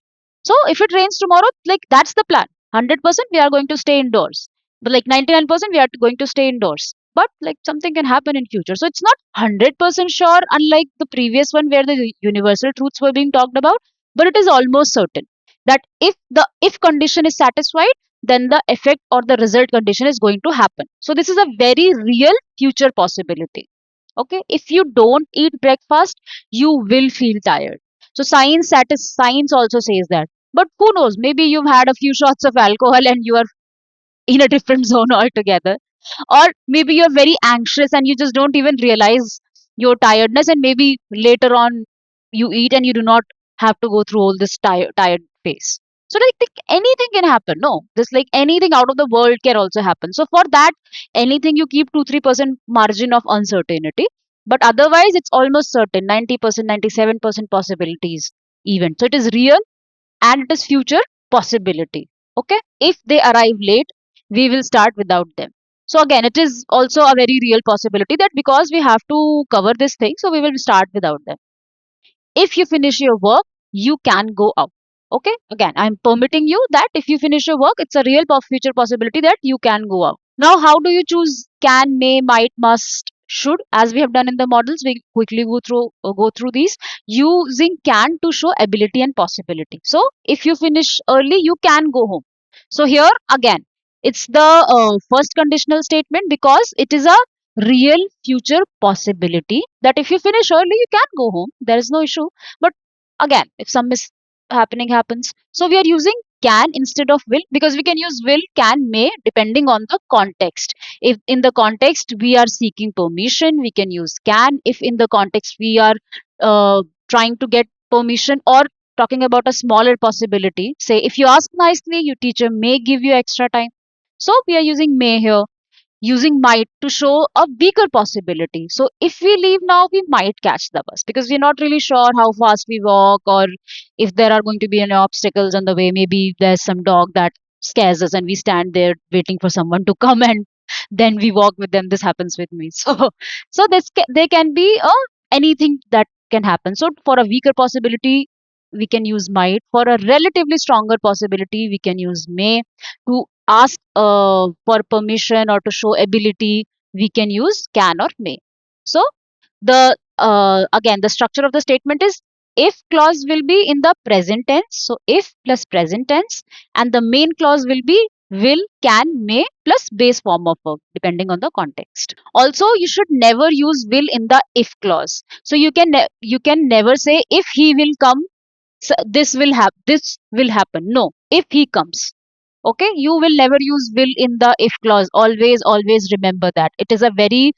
So if it rains tomorrow, like that's the plan. 100% we are going to stay indoors. But like 99% we are going to stay indoors. But like something can happen in future. So it's not 100% sure, unlike the previous one where the universal truths were being talked about, but it is almost certain that if the if condition is satisfied, then the effect or the result condition is going to happen. So this is a very real future possibility. Okay, if you don't eat breakfast, you will feel tired. So science also says that. But who knows, maybe you've had a few shots of alcohol and you are in a different zone altogether, or maybe you're very anxious and you just don't even realize your tiredness, and maybe later on you eat and you do not have to go through all this tired phase. So like anything can happen, no, this like anything out of the world can also happen. So for that, anything you keep 2-3% margin of uncertainty, but otherwise it's almost certain 90%, 97% possibilities even. So it is real and it is future possibility. Okay, if they arrive late, we will start without them. So again, it is also a very real possibility that because we have to cover this thing, so we will start without them. If you finish your work, you can go out. Okay, again, I'm permitting you that if you finish your work, it's a real future possibility that you can go out. Now how do you choose can, may, might, must, should? As we have done in the models, we quickly go through these. Using can to show ability and possibility. So if you finish early, you can go home. So here again, it's the first conditional statement because it is a real future possibility that if you finish early, you can go home. There is no issue. But again, if some happening happens, so we are using can instead of will because we can use will, can, may depending on the context. If in the context we are seeking permission, we can use can. If in the context we are trying to get permission or talking about a smaller possibility, say if you ask nicely, your teacher may give you extra time. So we are using may here. Using might to show a weaker possibility. So if we leave now, we might catch the bus because we're not really sure how fast we walk or if there are going to be any obstacles on the way. Maybe there's some dog that scares us and we stand there waiting for someone to come and then we walk with them. This happens with me. So there can be anything that can happen. So for a weaker possibility, we can use might. For a relatively stronger possibility, we can use may. To ask for permission or to show ability, we can use can or may. So the again, the structure of the statement is if clause will be in the present tense. So if plus present tense, and the main clause will be will, can, may plus base form of verb depending on the context. Also, you should never use will in the if clause. So you can never say if he will come, so this will happen. No, if he comes. Okay, you will never use will in the if clause. Always remember that. It is a very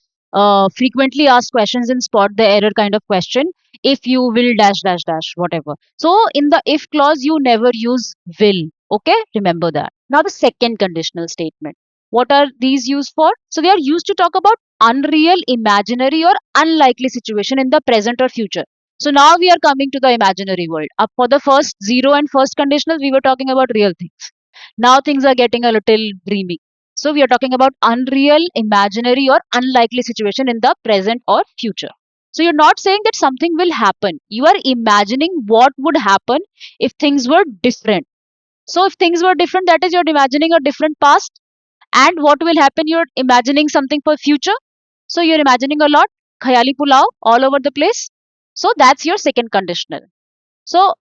frequently asked questions in spot the error kind of question. If you will dash dash dash whatever. So in the if clause, you never use will. Okay, remember that. Now the second conditional statement. What are these used for? So they are used to talk about unreal, imaginary, or unlikely situation in the present or future. So now we are coming to the imaginary world. Up for the first zero and first conditional, we were talking about real things. Now things are getting a little dreamy. So we are talking about unreal, imaginary, or unlikely situation in the present or future. So you're not saying that something will happen. You are imagining what would happen if things were different. So if things were different, that is, you're imagining a different past. And what will happen? You're imagining something for future. So you're imagining a lot. Khayali pulao all over the place. So that's your second conditional. So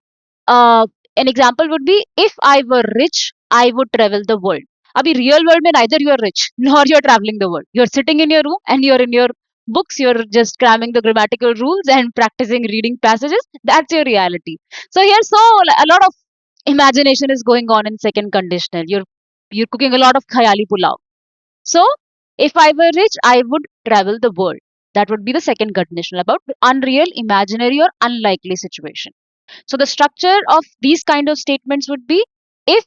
uh, an example would be, if I were rich, I would travel the world. Abhi real world mein neither you are rich nor you are traveling the world. You are sitting in your room and you are in your books. You are just cramming the grammatical rules and practicing reading passages. That's your reality. So here, so a lot of imagination is going on in second conditional. You're cooking a lot of khayali pulao. So if I were rich, I would travel the world. That would be the second conditional about unreal, imaginary, or unlikely situation. So the structure of these kind of statements would be if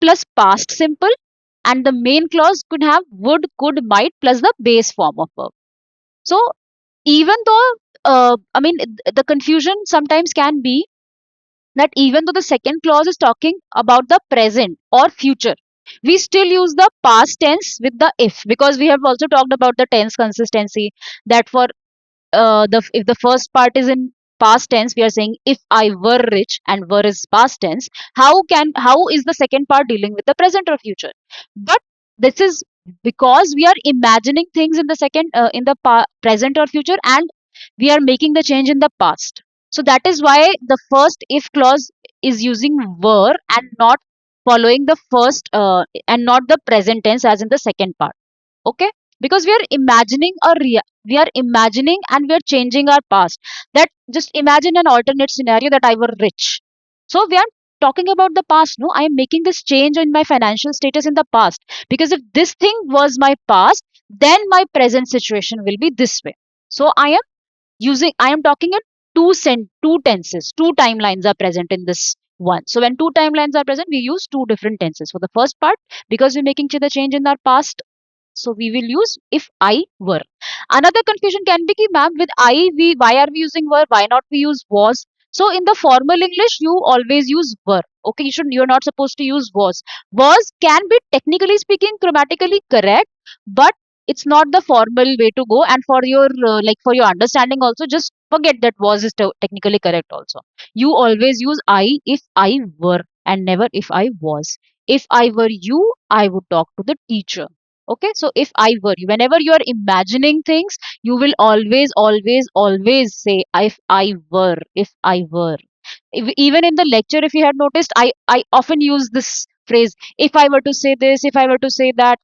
plus past simple, and the main clause could have would, could, might plus the base form of verb. So even though the confusion sometimes can be that even though the second clause is talking about the present or future, we still use the past tense with the if, because we have also talked about the tense consistency, that for the if the first part is in past tense, we are saying if I were rich, and were is past tense. How is the second part dealing with the present or future? But this is because we are imagining things in the present or future, and we are making the change in the past. So that is why the first if clause is using were and not following the first and not the present tense as in the second part. Okay, because we are imagining we are imagining and we are changing our past. That, just imagine an alternate scenario that I were rich. So we are talking about the past. No, I am making this change in my financial status in the past, because if this thing was my past, then my present situation will be this way. So I am talking in two tenses, two timelines are present in this one. So when two timelines are present, we use two different tenses for the first part, because we're making the change in our past. So we will use if I were. Another confusion can be ki, ma'am, with I, why are we using were? Why not we use was? So in the formal English, you always use were. Okay, you're not supposed to use was. Was can be technically speaking grammatically correct, but it's not the formal way to go. And for your for your understanding also, just forget that was is technically correct also. You always use I if I were, and never if I was. If I were you, I would talk to the teacher. Okay, so if I were you, whenever you are imagining things, you will always, always, always say if I were, if I were. Even in the lecture, if you had noticed, I often use this phrase, if I were to say this, if I were to say that,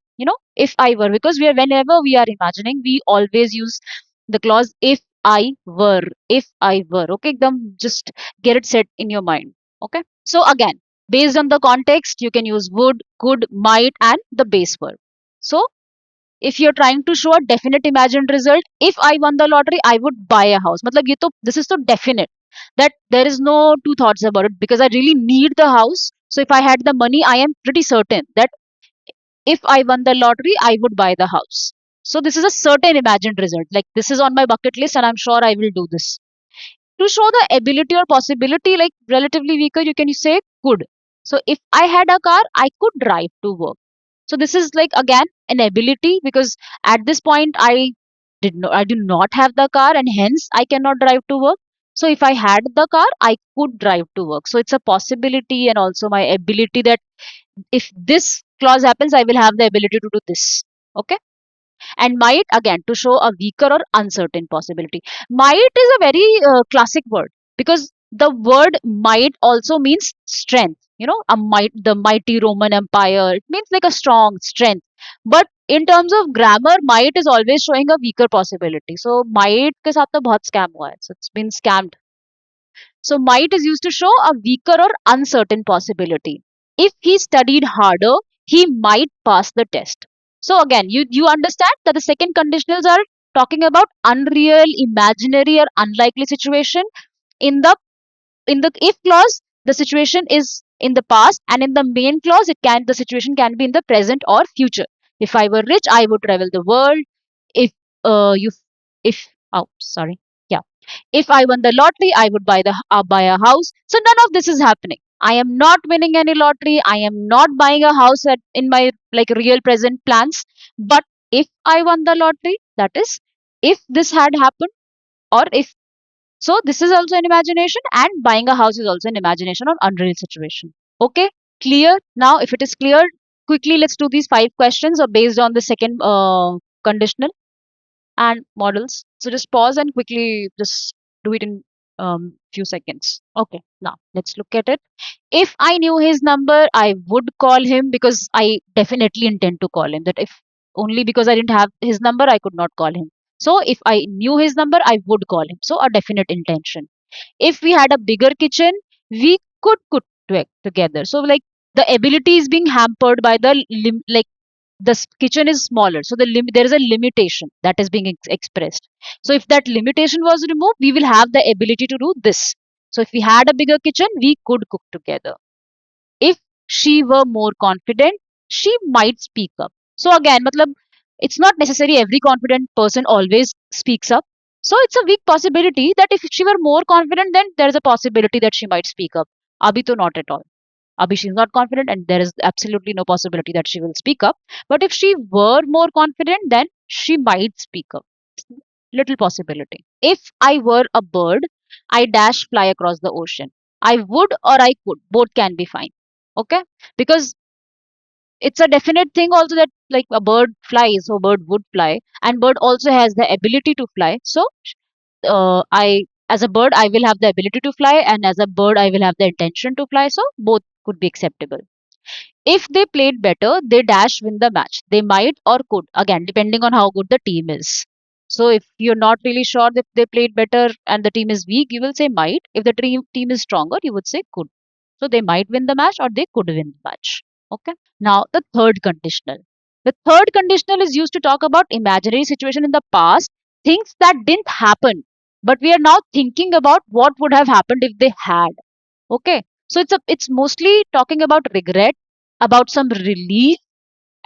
if I were, because whenever we are imagining, we always use the clause if I were, if I were. Okay, just get it set in your mind. Okay, so again, based on the context, you can use would, could, might, and the base verb. So if you're trying to show a definite imagined result, if I won the lottery, I would buy a house. Matlab, this is so definite that there is no two thoughts about it, because I really need the house. So if I had the money, I am pretty certain that if I won the lottery, I would buy the house. So this is a certain imagined result. Like, this is on my bucket list and I'm sure I will do this. To show the ability or possibility, like relatively weaker, you can say could. So if I had a car, I could drive to work. So this is like again an ability, because at this point I do not have the car, and hence I cannot drive to work. So if I had the car, I could drive to work. So it's a possibility and also my ability that if this clause happens, I will have the ability to do this. Okay. And might, again, to show a weaker or uncertain possibility. Might is a very classic word, because the word might also means strength. The mighty Roman Empire, it means like a strong strength. But in terms of grammar, might is always showing a weaker possibility. So might के साथ तो बहुत scam हुआ है. So it's been scammed. So might is used to show a weaker or uncertain possibility. If he studied harder, he might pass the test. So again, you understand that the second conditionals are talking about unreal, imaginary, or unlikely situation. In the if clause, the situation is in the past, and in the main clause, the situation can be in the present or future. If I were rich, I would travel the world. If you if oh sorry, yeah, if I won the lottery, I would buy a house. So none of this is happening. I am not winning any lottery. I am not buying a house in my like real present plans. But if I won the lottery, that is, if this had happened, or if so, this is also an imagination, and buying a house is also an imagination or unreal situation. Okay, clear? Now, if it is clear, quickly let's do these 5 questions or based on the second conditional and models. So just pause and quickly just do it in few seconds. Okay, now let's look at it. If I knew his number, I would call him because I definitely intend to call him. That if only because I didn't have his number, I could not call him. So if I knew his number, I would call him. So a definite intention. If we had a bigger kitchen, we could cook together. So like the ability is being hampered by the like kitchen is smaller, so there is a limitation that is being expressed. So if that limitation was removed, we will have the ability to do this. So if we had a bigger kitchen, we could cook together. If she were more confident, she might speak up. So again, matlab, it's not necessary every confident person always speaks up. So it's a weak possibility that if she were more confident, then there is a possibility that she might speak up. Abhi to not at all. Abhi, she's not confident, and there is absolutely no possibility that she will speak up. But if she were more confident, then she might speak up. Little possibility. If I were a bird, I dash fly across the ocean. I would or I could. Both can be fine. Okay? Because it's a definite thing also that like a bird flies, so bird would fly, and bird also has the ability to fly. So I as a bird I will have the ability to fly, and as a bird I will have the intention to fly. So both could be acceptable. If they played better, they dash win the match. They might or could, again, depending on how good the team is. So if you're not really sure if they played better and the team is weak, you will say might. If the team is stronger, you would say could. So they might win the match or they could win the match. Okay. Now the third conditional. The third conditional is used to talk about imaginary situation in the past, things that didn't happen, but we are now thinking about what would have happened if they had. Okay. So it's mostly talking about regret, about some relief,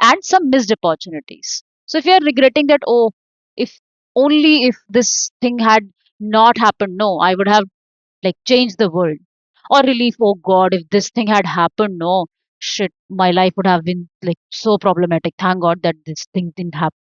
and some missed opportunities. So if you are regretting that, oh, if only if this thing had not happened, no, I would have like changed the world. Or relief, oh God, if this thing had happened, no, shit, my life would have been like so problematic. Thank God that this thing didn't happen.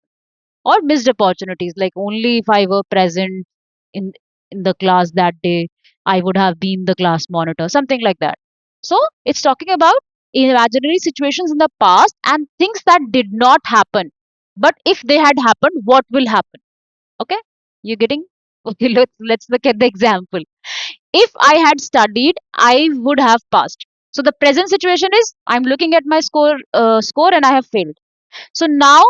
Or missed opportunities, like only if I were present in in the class that day, I would have been the class monitor, something like that. So it's talking about imaginary situations in the past and things that did not happen, but if they had happened, what will happen? Okay, you getting? Okay, let's look at the example. If I had studied, I would have passed. So the present situation is I'm looking at my score and I have failed. So now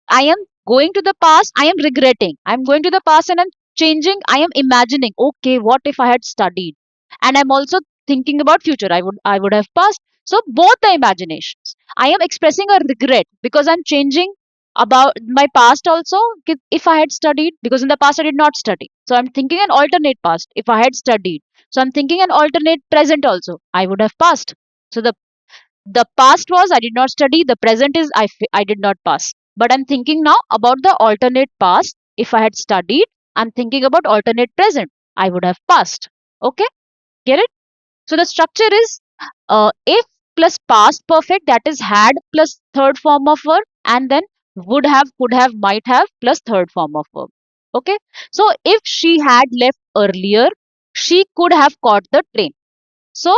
I am going to the past, I am regretting. I'm going to the past and I'm changing, I am imagining, okay, what if I had studied? And I'm also thinking about future. I would have passed. So both the imaginations. I am expressing a regret because I'm changing about my past also. If I had studied, because in the past I did not study. So I'm thinking an alternate past if I had studied. So I'm thinking an alternate present also. I would have passed. So the past was I did not study, the present is I did not pass. But I'm thinking now about the alternate past. If I had studied, I'm thinking about alternate present. I would have passed. Okay, get it? So the structure is if plus past perfect, that is had plus third form of verb, and then would have, could have, might have plus third form of verb. Okay, so if she had left earlier, she could have caught the train. So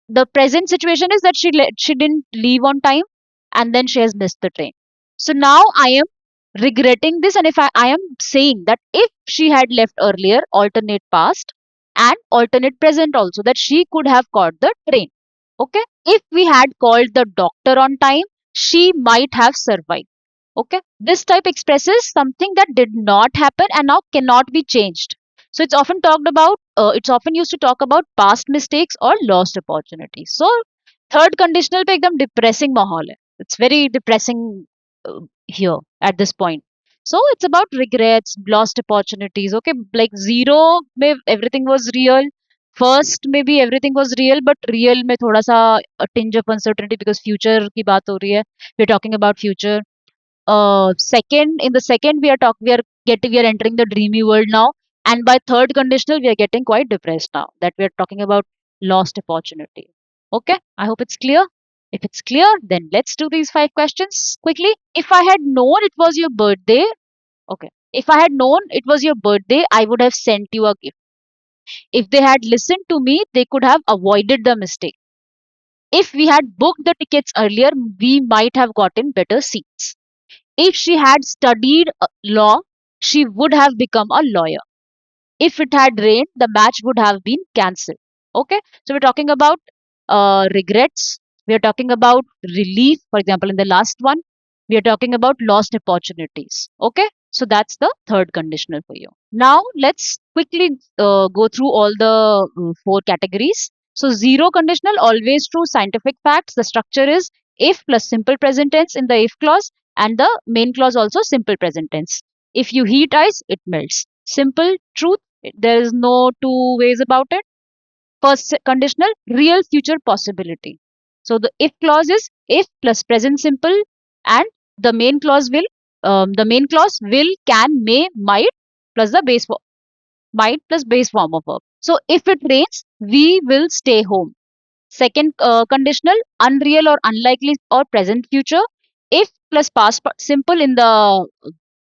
the present situation is that she didn't leave on time, and then she has missed the train. So now I am regretting this, and if I am saying that if she had left earlier, alternate past and alternate present also, that she could have caught the train. Okay, if we had called the doctor on time, she might have survived. Okay, this type expresses something that did not happen and now cannot be changed. So it's often used to talk about past mistakes or lost opportunities. So third conditional पे एकदम depressing माहौल है. It's very depressing here at this point. So it's about regrets, lost opportunities. Okay, like zero में everything was real. First maybe everything was real, but real में थोड़ा सा a tinge of uncertainty because future की बात हो रही है. We're talking about future. Second, in the second we are entering the dreamy world now, and by third conditional we are getting quite depressed now that we are talking about lost opportunity. Okay, I hope it's clear. If it's clear, then let's do these 5 questions quickly. If I had known it was your birthday, okay. If I had known it was your birthday, I would have sent you a gift. If they had listened to me, they could have avoided the mistake. If we had booked the tickets earlier, we might have gotten better seats. If she had studied law, she would have become a lawyer. If it had rained, the match would have been cancelled. Okay, so we're talking about regrets. We are talking about relief. For example, in the last one, we are talking about lost opportunities. Okay, so that's the third conditional for you. Now let's quickly go through all the 4 categories. So zero conditional, always true, scientific facts. The structure is if plus simple present tense in the if clause, and the main clause also simple present tense. If you heat ice, it melts. Simple truth, there is no two ways about it. First conditional, real future possibility. So the if clause is if plus present simple, and the main clause will, can, may, might plus the might plus base form of verb. So if it rains, we will stay home. Second conditional, unreal or unlikely or present future. If plus past simple in the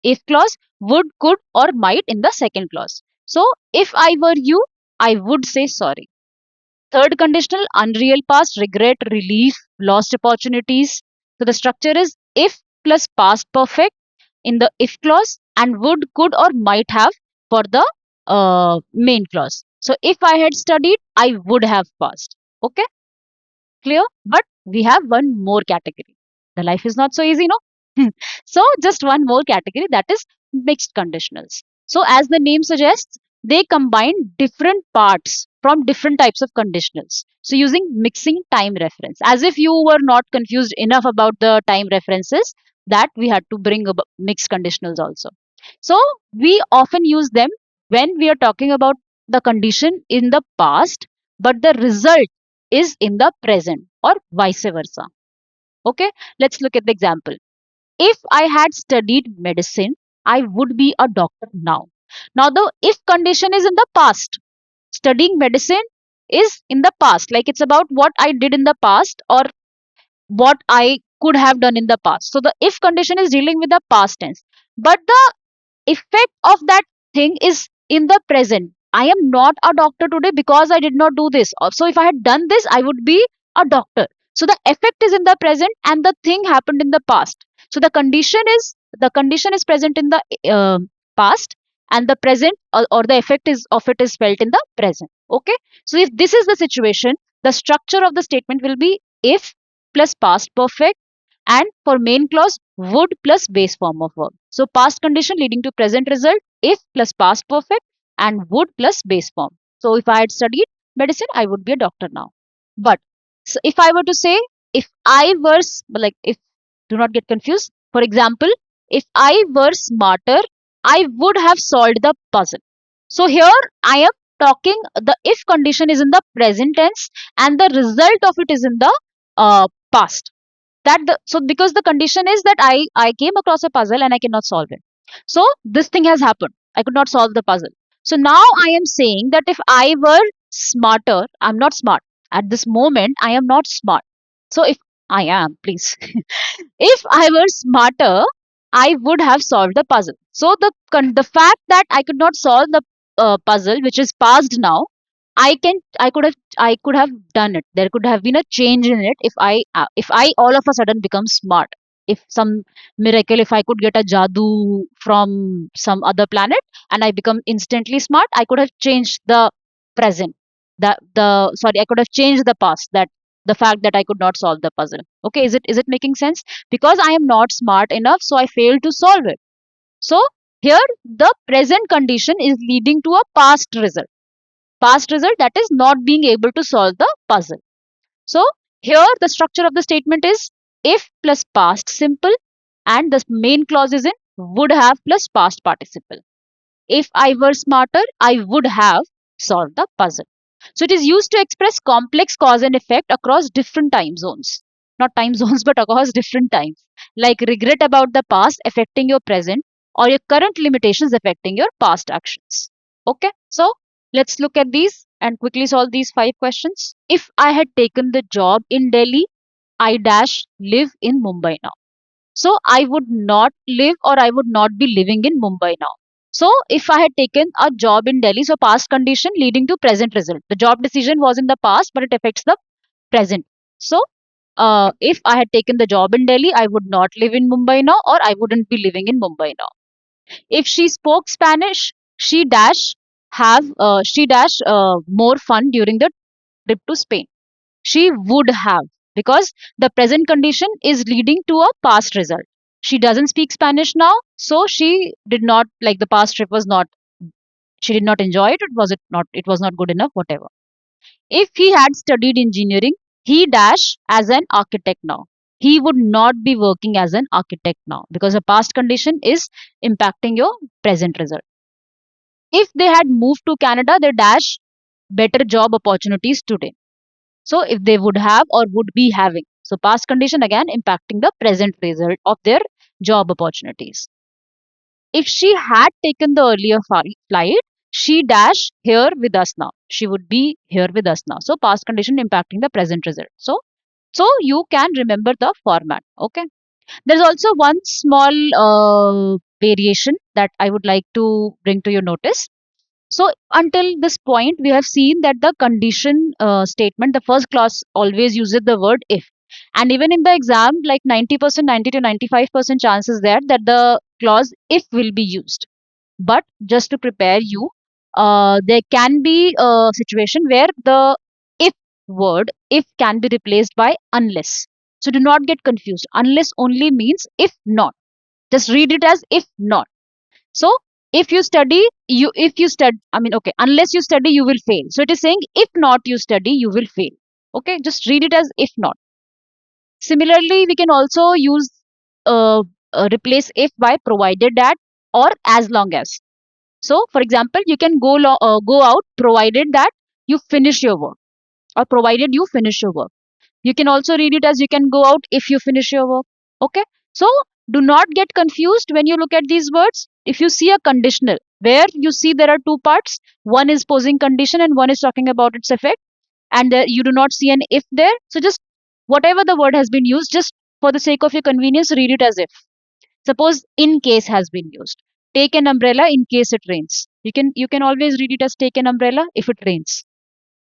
if clause, would, could or might in the second clause. So if I were you, I would say sorry. Third conditional, unreal past, regret, relief, lost opportunities. So the structure is if plus past perfect in the if clause, and would, could or might have for the main clause. So if I had studied, I would have passed. Okay, clear? But we have one more category. The life is not so easy, no? So just one more category, that is mixed conditionals. So as the name suggests, they combine different parts from different types of conditionals. So using mixing time reference. As if you were not confused enough about the time references, that we had to bring mixed conditionals also. So we often use them when we are talking about the condition in the past, but the result is in the present or vice versa. Okay, let's look at the example. If I had studied medicine, I would be a doctor now. Now, the if condition is in the past. Studying medicine is in the past, like it's about what I did in the past or what I could have done in the past. So, the if condition is dealing with the past tense. But the effect of that thing is in the present. I am not a doctor today because I did not do this. So if I had done this, I would be a doctor. So the effect is in the present and the thing happened in the past. So the condition is present in the past, and the present or the effect is of it is felt in the present. Okay, so if this is the situation, the structure of the statement will be if plus past perfect, and for main clause, would plus base form of verb. So past condition leading to present result, if plus past perfect, and would plus base form. So if I had studied medicine, I would be a doctor now. But so if I were to say, if I were like if do not get confused. For example, if I were smarter, I would have solved the puzzle. So here I am talking, the if condition is in the present tense and the result of it is in the past. So because the condition is that I came across a puzzle and I cannot solve it. So this thing has happened. I could not solve the puzzle. So now I am saying that if I were smarter, I'm not smart. At this moment, I am not smart. So if I am, please. If I were smarter, I would have solved the puzzle. So the fact that I could not solve the puzzle, which is past now, I could have done it. There could have been a change in it if I all of a sudden become smart. If some miracle, if I could get a jadoo from some other planet and I become instantly smart, I could have changed the present. I could have changed the past. That the fact that I could not solve the puzzle. Okay, is it making sense? Because I am not smart enough, so I failed to solve it. So here the present condition is leading to a past result. Past result, that is not being able to solve the puzzle. So here the structure of the statement is if plus past simple, and the main clause is in would have plus past participle. If I were smarter, I would have solved the puzzle. So it is used to express complex cause and effect across different time zones. Not time zones, but across different times. Like regret about the past affecting your present, or your current limitations affecting your past actions. Okay, so let's look at these and quickly solve these 5 questions. If I had taken the job in Delhi, I dash live in Mumbai now. So I would not live or I would not be living in Mumbai now. So if I had taken a job in Delhi, so past condition leading to present result. The job decision was in the past, but it affects the present. So if I had taken the job in Delhi, I would not live in Mumbai now, or I wouldn't be living in Mumbai now. If she spoke Spanish, she dash more fun during the trip to Spain. She would have, because the present condition is leading to a past result. She doesn't speak Spanish now, so she did not, like, the past trip was not, she did not enjoy it. It was not good enough, whatever. If he had studied engineering, he dash as an architect now. He would not be working as an architect now because the past condition is impacting your present result. If they had moved to Canada, they dash better job opportunities today. So if they would have or would be having. So past condition again impacting the present result of their job opportunities. If she had taken the earlier flight, she dash here with us now. She would be here with us now. So past condition impacting the present result. So you can remember the format. Okay. There's also one small variation that I would like to bring to your notice. So until this point, we have seen that the condition statement, the first clause always uses the word if. And even in the exam, like 90%, 90 to 95% chances there that the clause if will be used. But just to prepare you, there can be a situation where the if word, if can be replaced by unless. So do not get confused. Unless only means if not. Just read it as if not. So if you study, unless you study, you will fail. So it is saying if not you study, you will fail. Okay, just read it as if not. Similarly, we can also use replace if by provided that or as long as. So, for example, you can go out provided that you finish your work or provided you finish your work. You can also read it as you can go out if you finish your work. Okay. So do not get confused when you look at these words. If you see a conditional where you see there are two parts, one is posing condition and one is talking about its effect, and you do not see an if there. So just whatever the word has been used, just for the sake of your convenience, read it as if. Suppose in case has been used. Take an umbrella in case it rains. You can always read it as take an umbrella if it rains.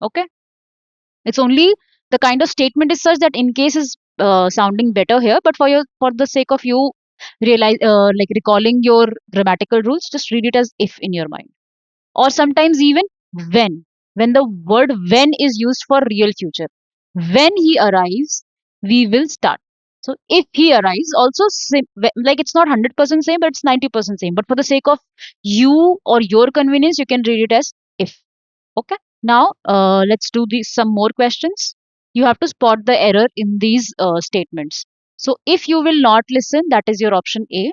Okay. It's only the kind of statement is such that in case is sounding better here, but for the sake of you realize like recalling your grammatical rules, just read it as if in your mind. Or sometimes even when the word when is used for real future. When he arrives, we will start. So if he arrives, also same, like it's not 100% same, but it's 90% same. But for the sake of you or your convenience, you can read it as if. Okay. Now, let's do some more questions. You have to spot the error in these statements. So, if you will not listen, that is your option A.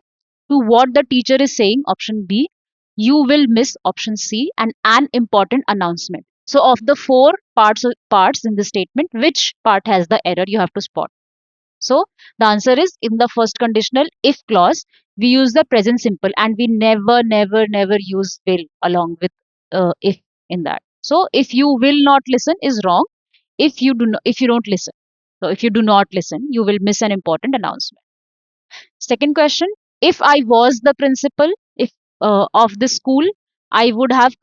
To what the teacher is saying, option B. You will miss option C, and an important announcement. So, of the four parts in the statement, which part has the error you have to spot? So, the answer is in the first conditional if clause, we use the present simple and we never use will along with if in that. So, if you will not listen is wrong. If you don't listen. So, if you do not listen, you will miss an important announcement. Second question, if I was the principal if of the school, I would have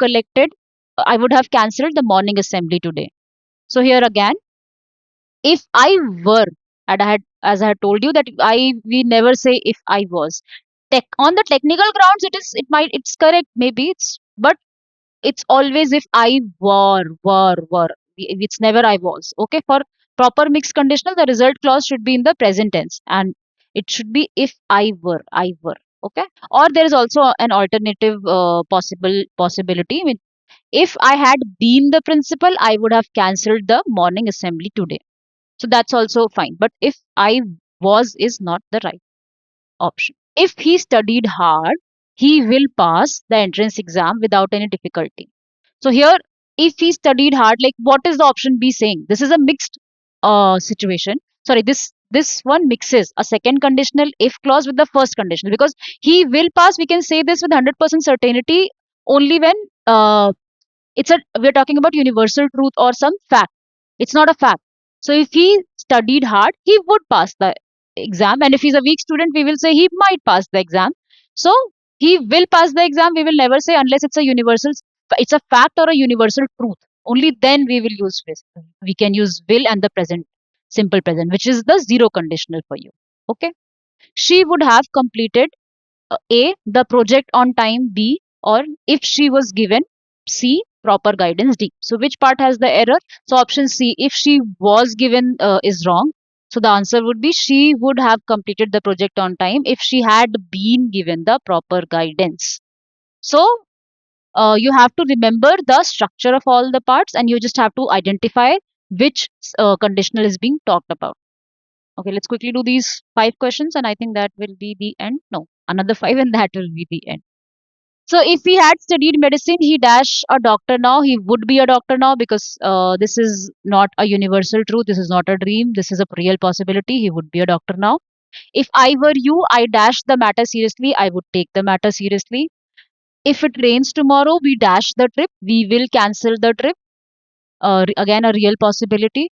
I would have cancelled the morning assembly today. So, here again, if I were, and as I had told you that we never say if I was. On the technical grounds, it's correct, maybe but it's always if I were. It's never I was. Okay, for proper mixed conditional, the result clause should be in the present tense, and it should be if I were. Okay, or there is also an alternative possibility. I mean, if I had been the principal, I would have cancelled the morning assembly today. So that's also fine. But if I was is not the right option. If he studied hard, he will pass the entrance exam without any difficulty. So here, if he studied hard, like what is the option B saying? This is a mixed situation. Sorry, this one mixes a second conditional if clause with the first conditional, because he will pass. We can say this with 100% certainty only when We're talking about universal truth or some fact. It's not a fact. So if he studied hard, he would pass the exam. And if he's a weak student, we will say he might pass the exam. So he will pass the exam. We will never say unless it's a fact or a universal truth. Only then we will use this. We can use will and the present, simple present, which is the zero conditional for you. Okay. She would have completed A, the project on time, B, or if she was given, C, proper guidance, D. So which part has the error? So option C, if she was given is wrong. So the answer would be she would have completed the project on time if she had been given the proper guidance. So you have to remember the structure of all the parts and you just have to identify which conditional is being talked about. Okay, let's quickly do these 5 questions and I think that will be the end. No, another five and that will be the end. So if he had studied medicine, he dash a doctor now. He would be a doctor now because this is not a universal truth. This is not a dream. This is a real possibility. He would be a doctor now. If I were you, I dash the matter seriously. I would take the matter seriously. If it rains tomorrow, we dash the trip. We will cancel the trip. Again, a real possibility.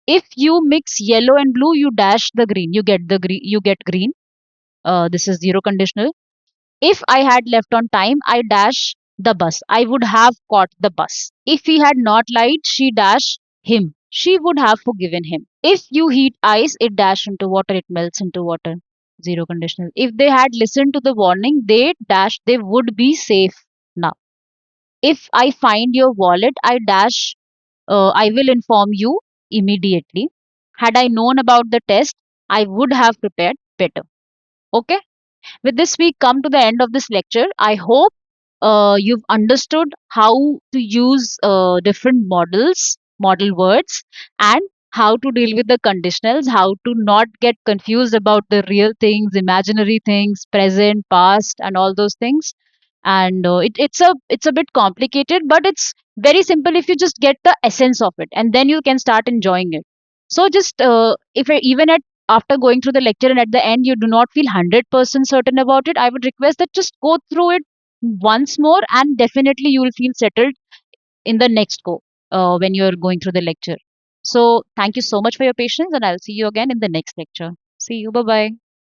If you mix yellow and blue, you dash the green. You get the green. You get green. This is zero conditional. If I had left on time, I dash the bus. I would have caught the bus. If he had not lied, she dash him. She would have forgiven him. If you heat ice, it dash into water, it melts into water. Zero conditional. If they had listened to the warning, they would be safe now. If I find your wallet, I will inform you immediately. Had I known about the test, I would have prepared better. Okay? With this, we come to the end of this lecture. I hope you've understood how to use different model words, and how to deal with the conditionals, how to not get confused about the real things, imaginary things, present, past, and all those things. And it's a bit complicated, but it's very simple if you just get the essence of it, and then you can start enjoying it. So just if even at after going through the lecture and at the end you do not feel 100% certain about it, I would request that just go through it once more and definitely you will feel settled in the next go when you're going through the lecture. So thank you so much for your patience and I'll see you again in the next lecture. See you. Bye bye.